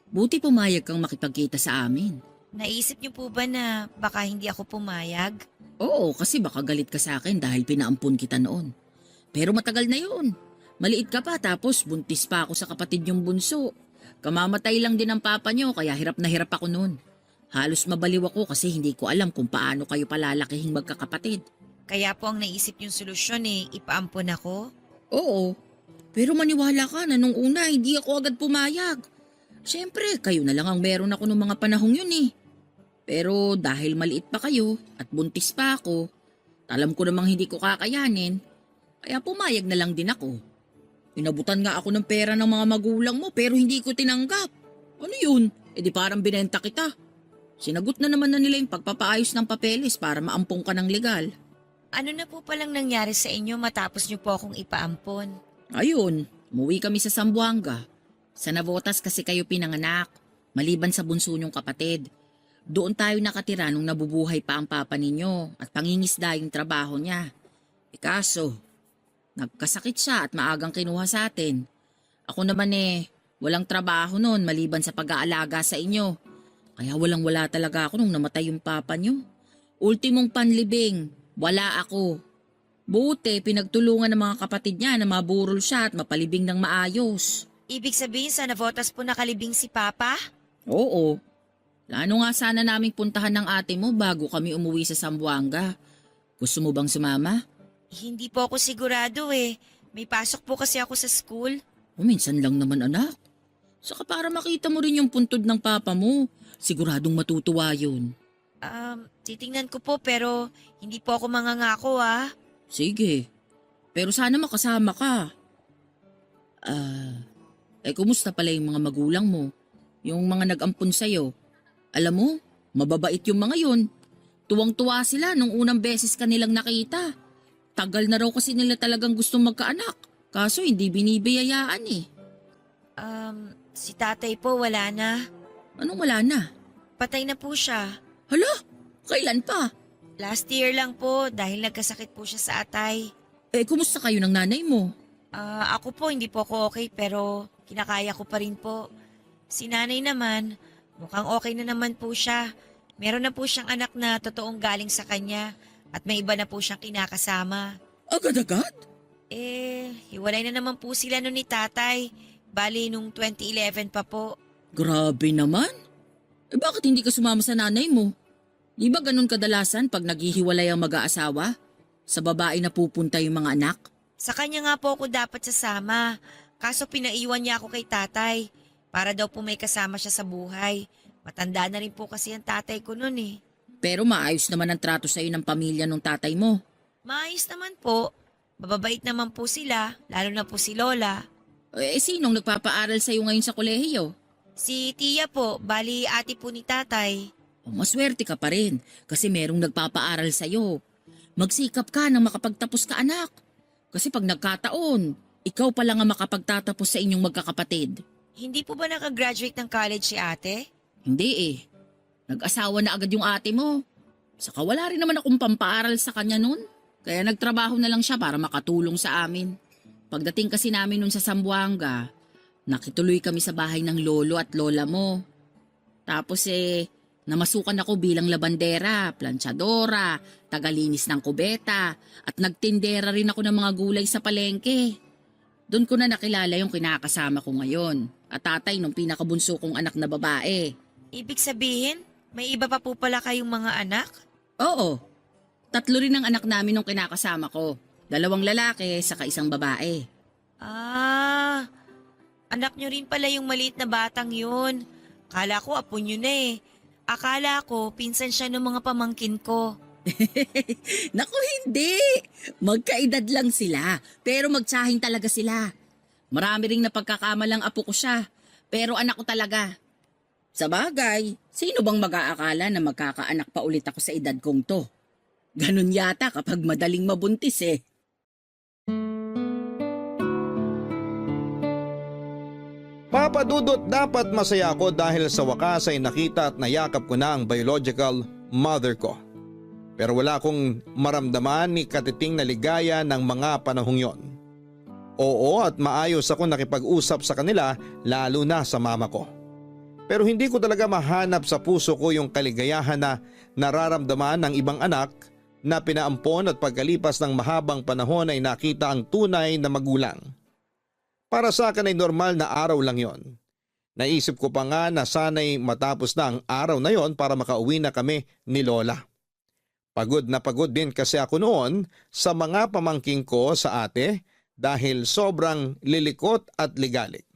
Buti pumayag kang makipagkita sa amin. Naisip niyo po ba na baka hindi ako pumayag? Oo, kasi baka galit ka sa akin dahil pinaampun kita noon. Pero matagal na yun. Maliit ka pa tapos buntis pa ako sa kapatid yung bunso. Kamamatay lang din ang papa nyo kaya hirap na hirap ako noon. Halos mabaliw ako kasi hindi ko alam kung paano kayo palalakihing magkakapatid. Kaya po ang naisip yung solusyon ipaampon ako? Oo, pero maniwala ka na nung una hindi ako agad pumayag. Siyempre, kayo na lang ang meron ako nung mga panahong yun Pero dahil maliit pa kayo at buntis pa ako, alam ko namang hindi ko kakayanin, kaya pumayag na lang din ako. Inabutan nga ako ng pera ng mga magulang mo pero hindi ko tinanggap. Ano yun? Di parang binenta kita. Sinagot na naman na nila yung pagpapaayos ng papeles para maampong ka ng legal. Ano na po palang nangyari sa inyo matapos niyo po akong ipaampon? Ayun, umuwi kami sa Zamboanga. Sa Navotas kasi kayo pinanganak, maliban sa bunso niyong kapatid. Doon tayo nakatira nung nabubuhay pa ang papa ninyo at pangingisda yung trabaho niya. Kaso, nagkasakit siya at maagang kinuha sa atin. Ako naman walang trabaho noon maliban sa pag-aalaga sa inyo. Kaya walang-wala talaga ako nung namatay yung papa niyo. Ultimong panlibing, wala ako. Buti, pinagtulungan ng mga kapatid niya na maburol siya at mapalibing ng maayos. Ibig sabihin sa Navotas po nakalibing si Papa? Oo. Plano nga sana naming puntahan ng ate mo bago kami umuwi sa Zamboanga. Gusto mo bang sumama? Hindi po ako sigurado May pasok po kasi ako sa school. Minsan lang naman anak. Saka para makita mo rin yung puntod ng papa mo. Siguradong matutuwa yun. Titingnan ko po pero hindi po ako mangangako Sige. Pero sana makasama ka. Kumusta pala yung mga magulang mo? Yung mga nag-ampun sa'yo? Alam mo, mababait yung mga yun. Tuwang-tuwa sila nung unang beses ka nilang nakita. Tagal na raw kasi nila talagang gustong magkaanak. Kaso hindi binibiyayaan Si tatay po wala na. Anong wala na? Patay na po siya. Hala, kailan pa? Last year lang po dahil nagkasakit po siya sa atay. Kumusta kayo ng nanay mo? Ako po hindi po ako okay pero kinakaya ko pa rin po. Si nanay naman, mukhang okay na naman po siya. Meron na po siyang anak na totoong galing sa kanya at may iba na po siyang kinakasama. Agad-agad? Hiwalay na naman po sila nun ni tatay. Bali nung 2011 pa po. Grabe naman. Bakit hindi ka sumama sa nanay mo? Di ba ganun kadalasan pag naghihiwalay ang mag-aasawa? Sa babae na pupunta yung mga anak? Sa kanya nga po ako dapat sasama. Kaso pinaiwan niya ako kay tatay. Para daw po may kasama siya sa buhay. Matanda na rin po kasi ang tatay ko nun eh. Pero maayos naman ang trato sa'yo ng pamilya ng tatay mo. Maayos naman po. Mababait naman po sila, lalo na po si Lola. Sinong nagpapaaral sa'yo ngayon sa kolehiyo? Si Tia po, bali ate po ni tatay. Maswerte ka pa rin kasi merong nagpapaaral sa'yo. Magsikap ka nang makapagtapos ka, anak. Kasi pag nagkataon, ikaw pa lang ang makapagtatapos sa inyong magkakapatid. Hindi po ba nakagraduate ng college si ate? Hindi eh. Nag-asawa na agad yung ate mo. Saka wala rin naman akong pampaaral sa kanya nun. Kaya nagtrabaho na lang siya para makatulong sa amin. Pagdating kasi namin nun sa Zamboanga, nakituloy kami sa bahay ng lolo at lola mo. Tapos namasukan ako bilang labandera, planchadora, tagalinis ng kubeta, at nagtindera rin ako ng mga gulay sa palengke. Doon ko na nakilala yung kinakasama ko ngayon, at tatay nung pinakabunso kong anak na babae. Ibig sabihin, may iba pa po pala kayong mga anak? Oo, 3 rin ang anak namin nung kinakasama ko. 2 lalaki saka 1 babae. Anak nyo rin pala yung maliit na batang yun. Kala ko apo nyo na eh. Akala ko pinsan siya ng mga pamangkin ko. Naku, hindi! Magkaedad lang sila, pero magtsahin talaga sila. Marami ring napagkakamalang apo ko siya, pero anak ko talaga. Sa bagay, sino bang mag-aakala na magkakaanak pa ulit ako sa edad kong to? Ganun yata kapag madaling mabuntis eh. Papa Dudut, dapat masaya ako dahil sa wakas ay nakita at nayakap ko na ang biological mother ko. Pero wala akong maramdaman ni katiting na ligaya ng mga panahong yon. Oo, at maayos ako nakipag-usap sa kanila, lalo na sa mama ko. Pero hindi ko talaga mahanap sa puso ko yung kaligayahan na nararamdaman ng ibang anak na pinaampon at pagkalipas ng mahabang panahon ay nakita ang tunay na magulang. Para sa akin ay normal na araw lang yon. Naisip ko pa nga na sana'y matapos na ang araw na yon para makauwi na kami ni Lola. Pagod na pagod din kasi ako noon sa mga pamangking ko sa ate dahil sobrang lilikot at ligalik.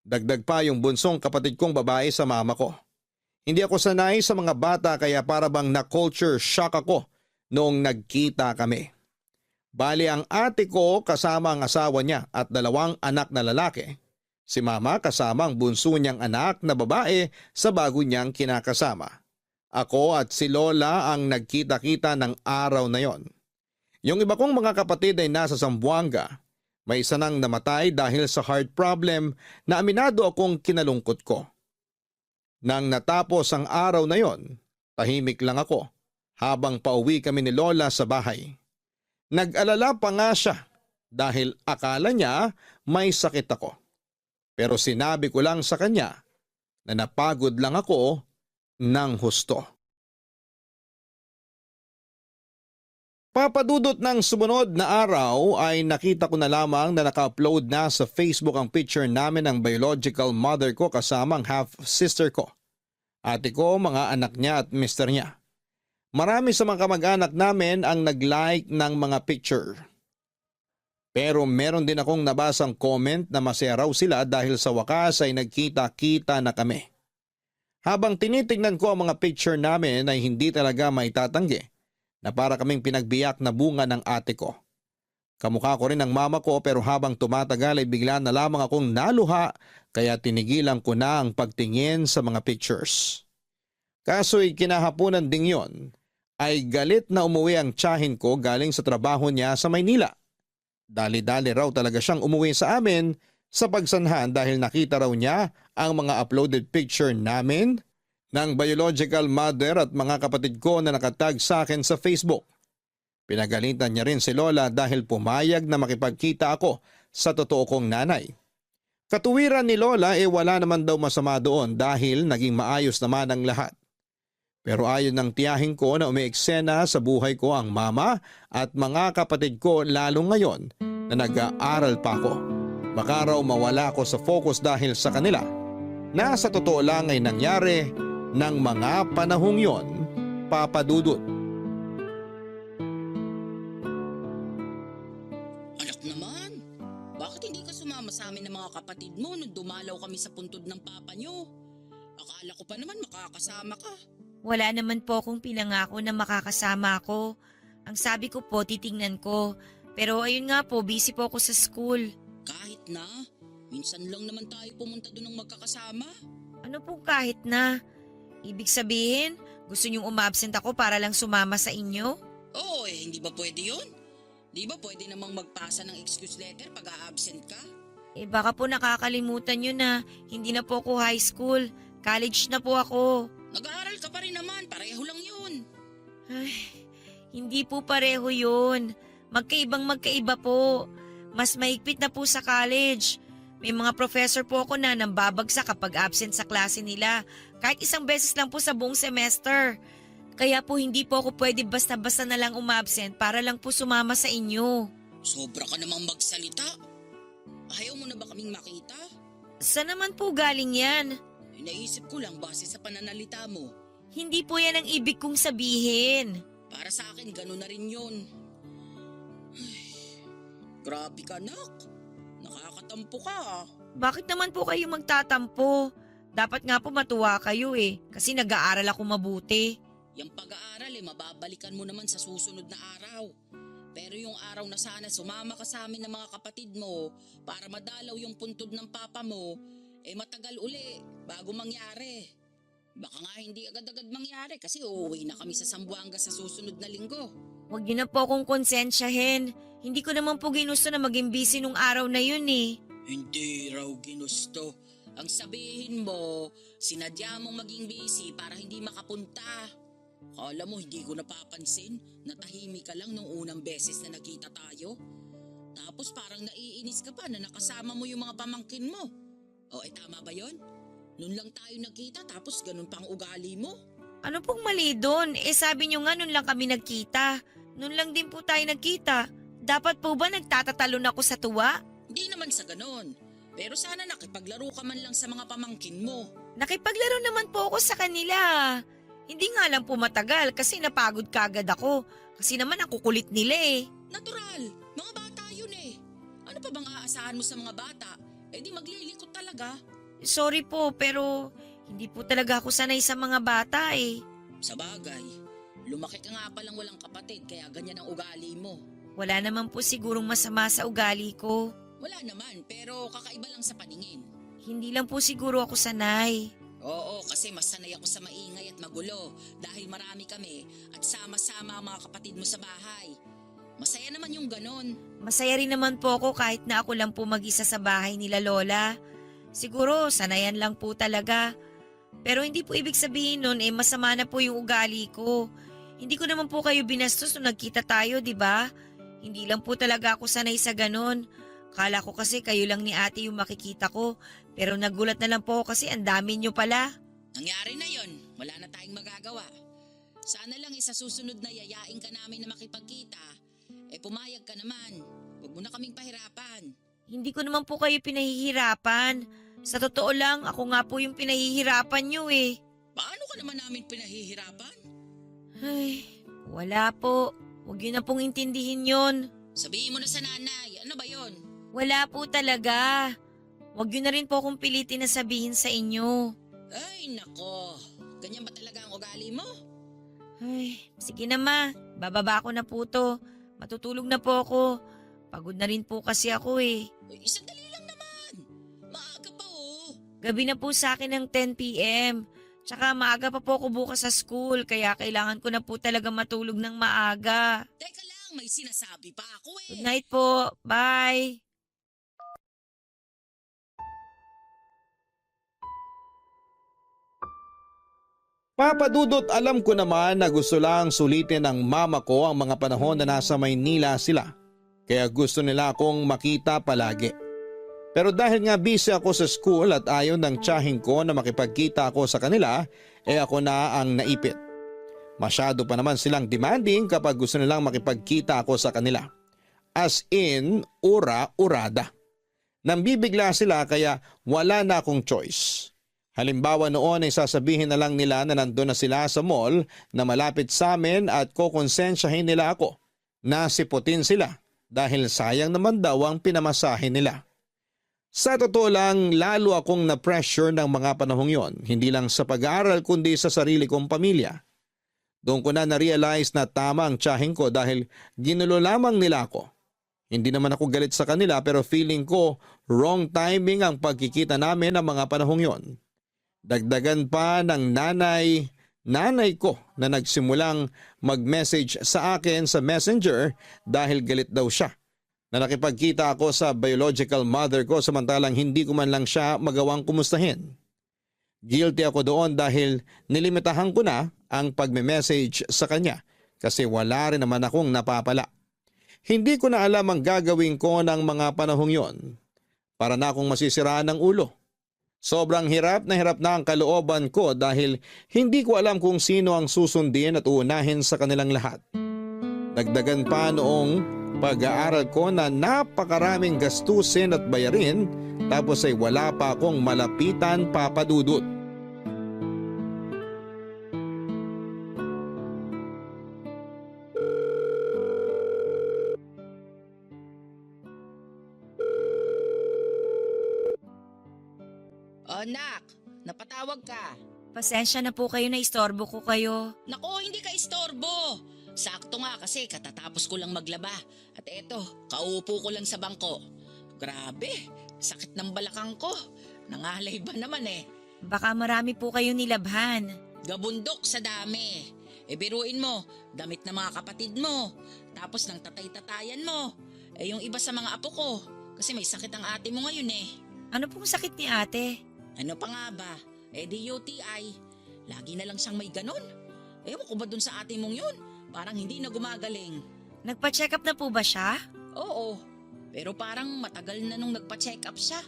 Dagdag pa yung bunsong kapatid kong babae sa mama ko. Hindi ako sanay sa mga bata kaya para bang na-culture shock ako noong nagkita kami. Bali ang ate ko kasama ang asawa niya at 2 anak na lalaki. Si mama kasama ang bunso niyang anak na babae sa bago niyang kinakasama. Ako at si Lola ang nagkita-kita ng araw na yon. Yung iba kong mga kapatid ay nasa Zamboanga. May isa nang namatay dahil sa heart problem na aminado akong kinalungkot ko. Nang natapos ang araw na yon, tahimik lang ako habang pauwi kami ni Lola sa bahay. Nag-alala pa nga siya dahil akala niya may sakit ako. Pero sinabi ko lang sa kanya na napagod lang ako ng husto. Papadudot ng sumunod na araw ay nakita ko na lamang na naka-upload na sa Facebook ang picture namin ng biological mother ko kasama ang half-sister ko. Ate ko, mga anak niya at mister niya. Marami sa mga kamag-anak namin ang nag-like ng mga picture. Pero meron din akong nabasang comment na masaya raw sila dahil sa wakas ay nagkita-kita na kami. Habang tinitingnan ko ang mga picture namin ay hindi talaga maitatanggi na para kaming pinagbiyak na bunga ng ate ko. Kamukha ko rin ang mama ko pero habang tumatagal ay bigla na lamang akong naluha kaya tinigilan ko na ang pagtingin sa mga pictures. Kaso'y kinahaponan ding yon ay galit na umuwi ang tiyahin ko galing sa trabaho niya sa Maynila. Dali-dali raw talaga siyang umuwi sa amin sa pagsanhan dahil nakita raw niya ang mga uploaded picture namin ng biological mother at mga kapatid ko na nakatag sa akin sa Facebook. Pinagalitan niya rin si Lola dahil pumayag na makipagkita ako sa totoo kong nanay. Katuwiran ni Lola wala naman daw masama doon dahil naging maayos naman ang lahat. Pero ayon ng tiyahin ko na umeeksena sa buhay ko ang mama at mga kapatid ko lalo ngayon na nag-aaral pa ako. Baka raw mawala ako sa focus dahil sa kanila na sa totoo lang ay nangyari ng mga panahong yon, Papa Dudut. Anak naman, bakit hindi ka sumama sa amin ng mga kapatid mo nung dumalaw kami sa puntod ng papa nyo? Akala ko pa naman makakasama ka. Wala naman po akong pinangako na makakasama ako. Ang sabi ko po, titingnan ko. Pero ayun nga po, busy po ako sa school. Kahit na, minsan lang naman tayo pumunta doon ng magkakasama. Ano pong kahit na? Ibig sabihin, gusto niyong umabsent ako para lang sumama sa inyo? Oo hindi ba pwede yun? Di ba pwede namang magpasa ng excuse letter pag a-absent ka? Baka po nakakalimutan niyo na hindi na po ako high school. College na po ako. Nag-aaral ka pa rin naman, pareho lang yun. Ay, hindi po pareho yun. Magkaiba po. Mas mahigpit na po sa college. May mga professor po ako na nambabagsak kapag absent sa klase nila. Kahit isang beses lang po sa buong semester. Kaya po hindi po ako pwede basta-basta na lang umabsent para lang po sumama sa inyo. Sobra ka namang magsalita. Ayaw mo na ba kaming makita? Saan naman po galing yan? Naisip ko lang base sa pananalita mo. Hindi po yan ang ibig kong sabihin. Para sa akin, gano'n na rin yun. Ay, grabe ka, nak. Nakakatampo ka. Bakit naman po kayo magtatampo? Dapat nga po matuwa kayo kasi nag-aaral ako mabuti. Yung pag-aaral mababalikan mo naman sa susunod na araw. Pero yung araw na sana sumama ka sa amin ng mga kapatid mo para madalaw yung puntod ng papa mo, matagal uli bago mangyari. Baka nga hindi agad-agad mangyari kasi uuwi na kami sa Zamboanga sa susunod na linggo. Huwag niyo na po akong konsensyahin. Hindi ko naman po ginusto na maging busy nung araw na yun Hindi raw ginusto. Ang sabihin mo, sinadya mong maging busy para hindi makapunta. Akala mo hindi ko napapansin, natahimik ka lang nung unang beses na nakita tayo. Tapos parang naiinis ka pa na nakasama mo yung mga pamangkin mo. Tama ba yon? Noon lang tayo nagkita tapos ganun pang ugali mo. Ano pong mali doon? Sabi niyo nga noon lang kami nagkita. Noon lang din po tayo nagkita. Dapat po ba nagtatatalon ako sa tuwa? Hindi naman sa ganun. Pero sana nakipaglaro ka man lang sa mga pamangkin mo. Nakipaglaro naman po ako sa kanila. Hindi nga lang po matagal kasi napagod kagad ako. Kasi naman ang kukulit nila Natural, mga bata yun Ano pa bang aasahan mo sa mga bata? Di maglilikot talaga. Sorry po pero hindi po talaga ako sanay sa mga bata Sa bagay, lumaki ka nga palang walang kapatid kaya ganyan ang ugali mo. Wala naman po sigurong masama sa ugali ko. Wala naman, pero kakaiba lang sa paningin. Hindi lang po siguro ako sanay. Oo, kasi mas sanay ako sa maingay at magulo dahil marami kami at sama-sama ang mga kapatid mo sa bahay. Masaya naman yung ganon. Masaya rin naman po ako kahit na ako lang po mag-isa sa bahay nila Lola. Siguro sanayan lang po talaga. Pero hindi po ibig sabihin nun masama na po yung ugali ko. Hindi ko naman po kayo binastos nung nagkita tayo, di ba? Hindi lang po talaga ako sanay sa ganon. Kala ko kasi kayo lang ni ate yung makikita ko. Pero nagulat na lang po ako kasi ang dami nyo pala. Nangyari na yon, wala na tayong magagawa. Sana lang sa susunod na yayain ka namin na makipagkita. Pumayag ka naman. Huwag mo na kaming pahirapan. Hindi ko naman po kayo pinahihirapan. Sa totoo lang, ako nga po yung pinahihirapan nyo Paano ka naman namin pinahihirapan? Ay, wala po. Huwag yun na pong intindihin yon. Sabihin mo na sa nanay, ano ba yon? Wala po talaga. Huwag yun na rin po akong pilitin na sabihin sa inyo. Ay nako, ganyan ba talaga ang ugali mo? Ay, sige na ma. Bababa ko na po to. Matutulog na po ako. Pagod na rin po kasi ako Sandali lang naman. Maaga pa Gabi na po sa akin ng 10 p.m. Tsaka maaga pa po ako bukas sa school. Kaya kailangan ko na po talaga matulog ng maaga. Teka lang, may sinasabi pa ako Good night po. Bye. Papa Dudut, alam ko naman na gusto lang sulitin ng mama ko ang mga panahon na nasa Maynila sila. Kaya gusto nila akong makita palagi. Pero dahil nga busy ako sa school at ayaw ng tiyahing ko na makipagkita ako sa kanila, ako na ang naipit. Masyado pa naman silang demanding kapag gusto nilang makipagkita ako sa kanila. As in, ura-urada. Nambibigla sila kaya wala na akong choice. Halimbawa noon ay sasabihin na lang nila na nandun na sila sa mall na malapit sa amin at kokonsensyahin nila ako. Nasiputin sila dahil sayang naman daw ang pinamasahin nila. Sa totoo lang, lalo akong na-pressure ng mga panahong yon, hindi lang sa pag-aaral kundi sa sarili kong pamilya. Doon ko na na-realize na tama ang tiyahing ko dahil ginulo lamang nila ako. Hindi naman ako galit sa kanila pero feeling ko wrong timing ang pagkikita namin ng mga panahong yon. Dagdagan pa ng nanay ko na nagsimulang mag-message sa akin sa Messenger dahil galit daw siya. Na nakipagkita ako sa biological mother ko samantalang hindi ko man lang siya magawang kumustahin. Guilty ako doon dahil nilimitahan ko na ang pagme-message sa kanya kasi wala rin naman akong napapala. Hindi ko na alam ang gagawin ko ng mga panahong yon. Para na akong masisiraan ng ulo. Sobrang hirap na ang kalooban ko dahil hindi ko alam kung sino ang susundin at uunahin sa kanilang lahat. Dagdagan pa noong pag-aaral ko na napakaraming gastusin at bayarin tapos ay wala pa akong malapitan, Papa Dudut. Oh, Nak, napatawag ka. Pasensya na po kayo na istorbo ko kayo. Nako, hindi ka istorbo. Sakto nga kasi katatapos ko lang maglaba. At eto, kaupo ko lang sa bangko. Grabe, sakit ng balakang ko. Nangalay ba naman eh. Baka marami po kayo nilabhan. Gabundok sa dami. Biruin mo, damit ng mga kapatid mo. Tapos ng tatay-tatayan mo. Yung iba sa mga apo ko. Kasi may sakit ang ate mo ngayon eh. Ano pong sakit ni ate? Ano pa nga ba? Di UTI. Lagi na lang siyang may ganon. Ewan ko ba dun sa ate mong yun? Parang hindi na gumagaling. Nagpa-check up na po ba siya? Oo, pero parang matagal na nung nagpa-check up siya.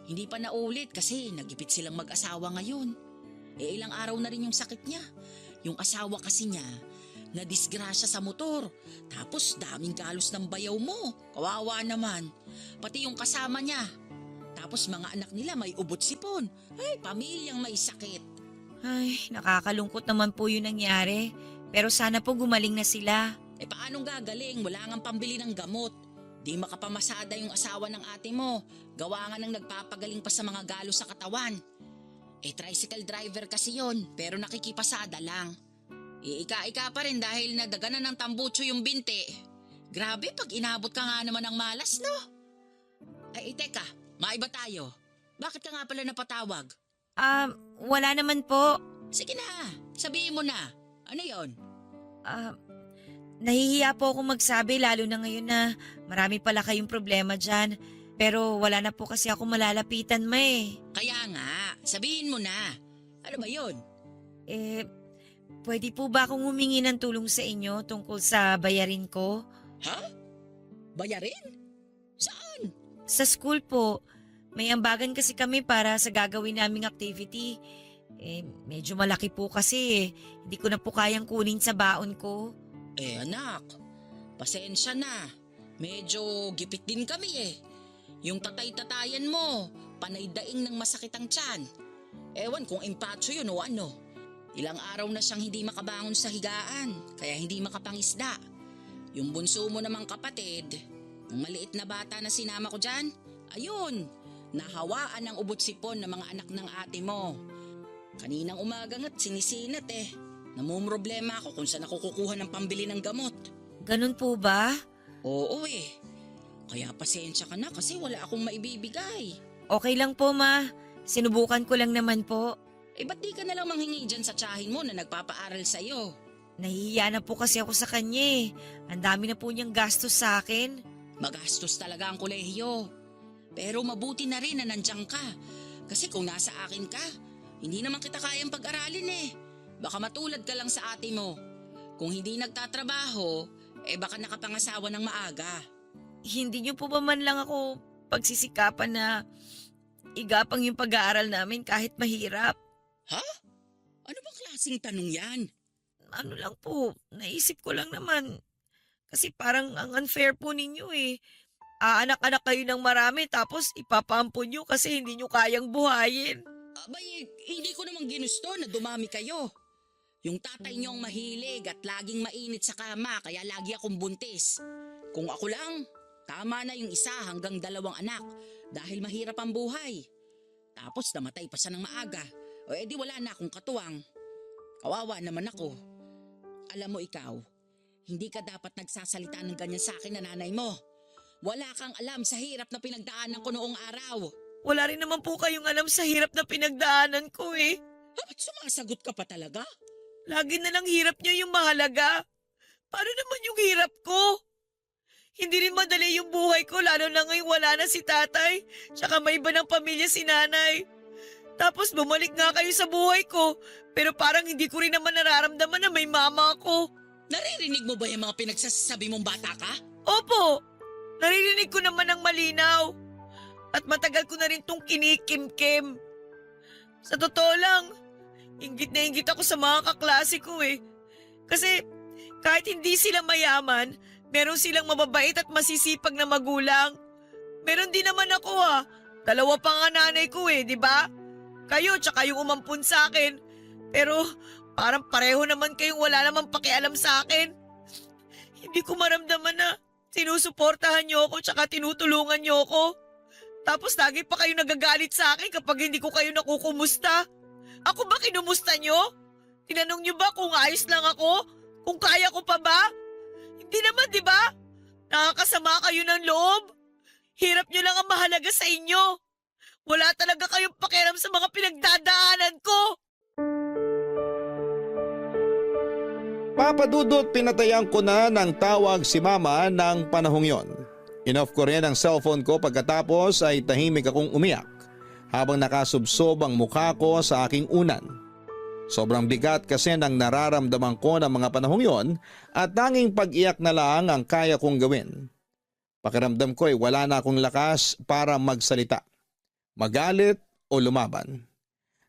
Hindi pa naulit kasi nagipit silang mag-asawa ngayon. Ilang araw na rin yung sakit niya. Yung asawa kasi niya, nadisgrasya sa motor. Tapos daming galos ng bayaw mo. Kawawa naman. Pati yung kasama niya. Tapos mga anak nila may ubot sipon. Ay, pamilyang may sakit. Ay, nakakalungkot naman po yung nangyari. Pero sana po gumaling na sila. Paanong gagaling? Wala ngang pambili ng gamot. Di makapamasada yung asawa ng ate mo. Gawa nga nang nagpapagaling pa sa mga galo sa katawan. Tricycle driver kasi yon, pero nakikipasada lang. Ika-ika pa rin dahil nadaganan ng tambucho yung binti. Grabe pag inabot ka nga naman ng malas, no? Teka, maiba tayo. Bakit ka nga pala napatawag? Wala naman po. Sige na, sabihin mo na. Ano yon? Nahihiya po akong magsabi lalo na ngayon na marami pala kayong problema dyan. Pero wala na po kasi ako malalapitan Kaya nga, sabihin mo na. Ano ba yon? Pwede po ba akong humingi ng tulong sa inyo tungkol sa bayarin ko? Ha? Bayarin? Saan? Sa school po. May ambagan kasi kami para sa gagawin naming activity. Medyo malaki po kasi Hindi ko na po kayang kunin sa baon ko. Anak, pasensya na. Medyo gipit din kami Yung tatay-tatayan mo, panay daing ng masakit ang tiyan. Ewan kung impatso yun o ano. Ilang araw na siyang hindi makabangon sa higaan, kaya hindi makapangisda. Yung bunso mo namang kapatid, ang maliit na bata na sinama ko dyan, ayun, nahawaan ng ubot sipon ng mga anak ng ate mo. Kaninang umaga nga't sinisinat Namumroblema ako kung saan ako kukuha ng pambili ng gamot. Ganun po ba? Oo Kaya pasensya ka na kasi wala akong maibibigay. Okay lang po, ma. Sinubukan ko lang naman po. Ba't di ka nalang manghingi dyan sa tiyahin mo na nagpapaaral sa'yo? Nahihiya na po kasi ako sa kanya Ang dami na po niyang gastos sa akin. Magastos talaga ang kolehiyo. Pero mabuti na rin na nandiyan ka. Kasi kung nasa akin ka, hindi naman kita kayang pag-aralin Baka matulad ka lang sa ate mo. Kung hindi nagtatrabaho, baka nakapangasawa ng maaga. Hindi niyo po ba man lang ako pagsisikapan na igapang yung pag-aaral namin kahit mahirap? Ha? Ano bang klaseng tanong yan? Ano lang po, naisip ko lang naman. Kasi parang ang unfair po ninyo eh. Aanak-anak kayo ng marami tapos ipapaampon nyo kasi hindi nyo kayang buhayin. Abay, hindi ko namang ginusto na dumami kayo. Yung tatay niyo ang mahilig at laging mainit sa kama kaya lagi akong buntis. Kung ako lang, tama na yung 1 hanggang 2 anak dahil mahirap ang buhay. Tapos namatay pa siya ng maaga. O edi wala na akong katuwang. Kawawa naman ako. Alam mo ikaw, hindi ka dapat nagsasalita ng ganyan sa akin na nanay mo. Wala kang alam sa hirap na pinagdaanan ko noong araw. Wala rin naman po kayong alam sa hirap na pinagdaanan ko eh. Ba't sumasagot ka pa talaga? Lagi na lang hirap nyo yung mahalaga. Paano naman yung hirap ko? Hindi rin madali yung buhay ko lalo na ngayon wala na si tatay. Tsaka may iba ng pamilya si nanay. Tapos bumalik nga kayo sa buhay ko. Pero parang hindi ko rin naman nararamdaman na may mama ako. Naririnig mo ba yung mga pinagsasabi mong bata ka? Opo, naririnig ko naman ng malinaw. At matagal ko na rin tong kinikimkim. Sa totoo lang, inggit na inggit ako sa mga kaklase ko eh. Kasi kahit hindi sila mayaman, meron silang mababait at masisipag na magulang. Meron din naman ako 2 pa nga nanay ko eh, di ba? Kayo tsaka yung umampun sa akin. Pero parang pareho naman kayong wala namang pakialam sa akin. Hindi ko maramdaman na sinusuportahan niyo ako tsaka tinutulungan niyo ako. Tapos lagi pa kayo nagagalit sa akin kapag hindi ko kayo nakukumusta. Ako ba kinumusta niyo? Tinanong niyo ba kung ayos lang ako? Kung kaya ko pa ba? Hindi naman, di ba? Nakakasama kayo ng loob. Hirap niyo lang ang mahalaga sa inyo. Wala talaga kayong pakialam sa mga pinagdadaanan ko. Papadudot, pinatayan ko na ng tawag si mama ng panahong yon. Inoff ko rin ang cellphone ko pagkatapos ay tahimik akong umiyak habang nakasubsob ang mukha ko sa aking unan. Sobrang bigat kasi ng nararamdaman ko ng mga panahong yon at tanging pag-iyak na lang ang kaya kong gawin. Pakiramdam ko ay wala na akong lakas para magsalita, magalit o lumaban.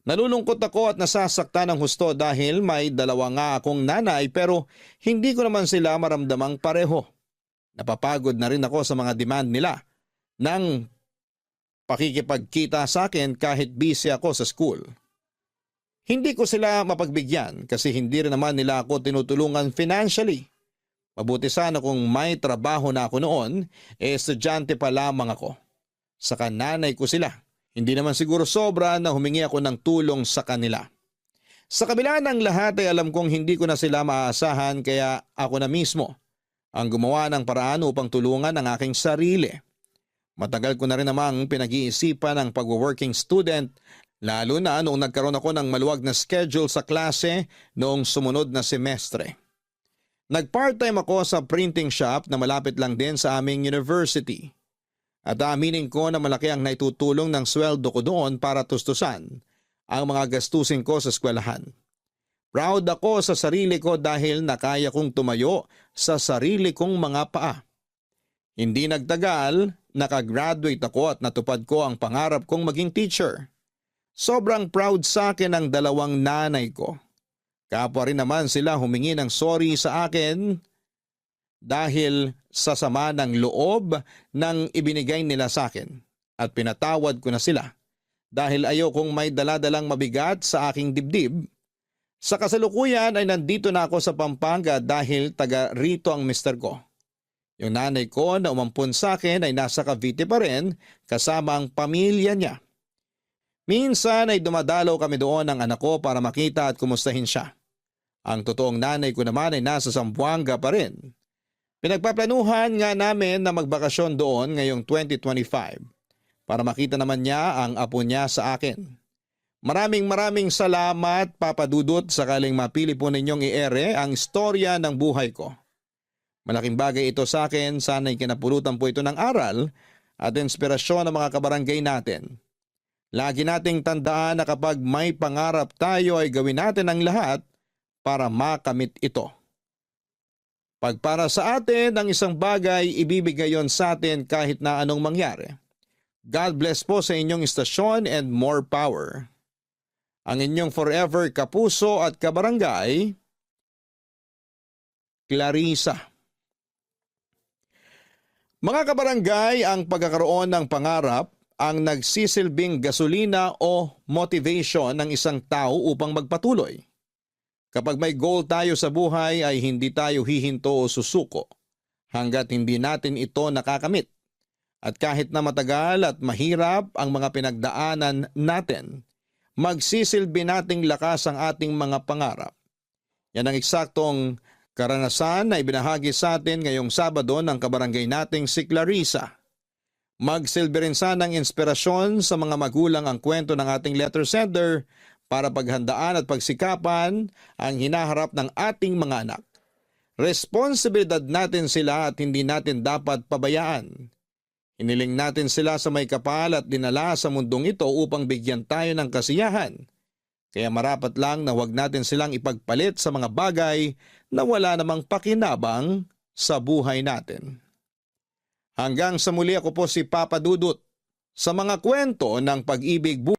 Nalulungkot ako at nasasaktan ng husto dahil may 2 nga akong nanay pero hindi ko naman sila maramdamang pareho. Napapagod na rin ako sa mga demand nila ng pakikipagkita sa akin kahit busy ako sa school. Hindi ko sila mapagbigyan kasi hindi rin naman nila ako tinutulungan financially. Mabuti sana kung may trabaho na ako noon, estudyante pa lamang ako. Saka nanay ko sila. Hindi naman siguro sobra na humingi ako ng tulong sa kanila. Sa kabila ng lahat ay alam kong hindi ko na sila maaasahan kaya ako na mismo ang gumawa ng paraan upang tulungan ang aking sarili. Matagal ko na rin namang pinag-iisipan ang pag-working student lalo na noong nagkaroon ako ng maluwag na schedule sa klase noong sumunod na semestre. Nag-part-time ako sa printing shop na malapit lang din sa aming university. At aaminin ko na malaki ang naitutulong ng sweldo ko doon para tustusan ang mga gastusin ko sa eskwelahan. Proud ako sa sarili ko dahil nakaya kong tumayo sa sarili kong mga paa. Hindi nagtagal, nakagraduate ako at natupad ko ang pangarap kong maging teacher. Sobrang proud sa akin ang 2 nanay ko. Kapwa rin naman sila humingi ng sorry sa akin dahil sa sama ng loob ng ibinigay nila sa akin at pinatawad ko na sila dahil ayokong may daladalang mabigat sa aking dibdib. Sa kasalukuyan ay nandito na ako sa Pampanga dahil taga rito ang mister ko. Yung nanay ko na umampun sa akin ay nasa Cavite pa rin kasama ang pamilya niya. Minsan ay dumadalaw kami doon ng anak ko para makita at kumustahin siya. Ang totoong nanay ko naman ay nasa Zamboanga pa rin. Pinagpaplanuhan nga namin na magbakasyon doon ngayong 2025 para makita naman niya ang apo niya sa akin. Maraming salamat Papa Dudut sakaling mapili po ninyong i-ere ang istorya ng buhay ko. Malaking bagay ito sa akin, sana'y kinapulutan po ito ng aral at inspirasyon ng mga kabarangay natin. Lagi nating tandaan na kapag may pangarap tayo ay gawin natin ang lahat para makamit ito. Pag para sa atin ang isang bagay, ibibigay yon sa atin kahit na anong mangyari. God bless po sa inyong istasyon and more power. Ang inyong forever kapuso at kabarangay, Clarissa. Mga kabarangay, ang pagkakaroon ng pangarap ang nagsisilbing gasolina o motivation ng isang tao upang magpatuloy. Kapag may goal tayo sa buhay ay hindi tayo hihinto o susuko hanggat hindi natin ito nakakamit. At kahit na matagal at mahirap ang mga pinagdaanan natin, magsisilbi nating lakas ang ating mga pangarap. Yan ang eksaktong karanasan na ibinahagi sa atin ngayong Sabado ng kabarangay nating si Clarissa. Magsilbi rin sanang inspirasyon sa mga magulang ang kwento ng ating letter sender para paghandaan at pagsikapan ang hinaharap ng ating mga anak. Responsibilidad natin sila at hindi natin dapat pabayaan. Hiniling natin sila sa may kapal at dinala sa mundong ito upang bigyan tayo ng kasiyahan. Kaya marapat lang na huwag natin silang ipagpalit sa mga bagay na wala namang pakinabang sa buhay natin. Hanggang sa muli, ako po si Papa Dudut sa mga kwento ng pag-ibig buhay.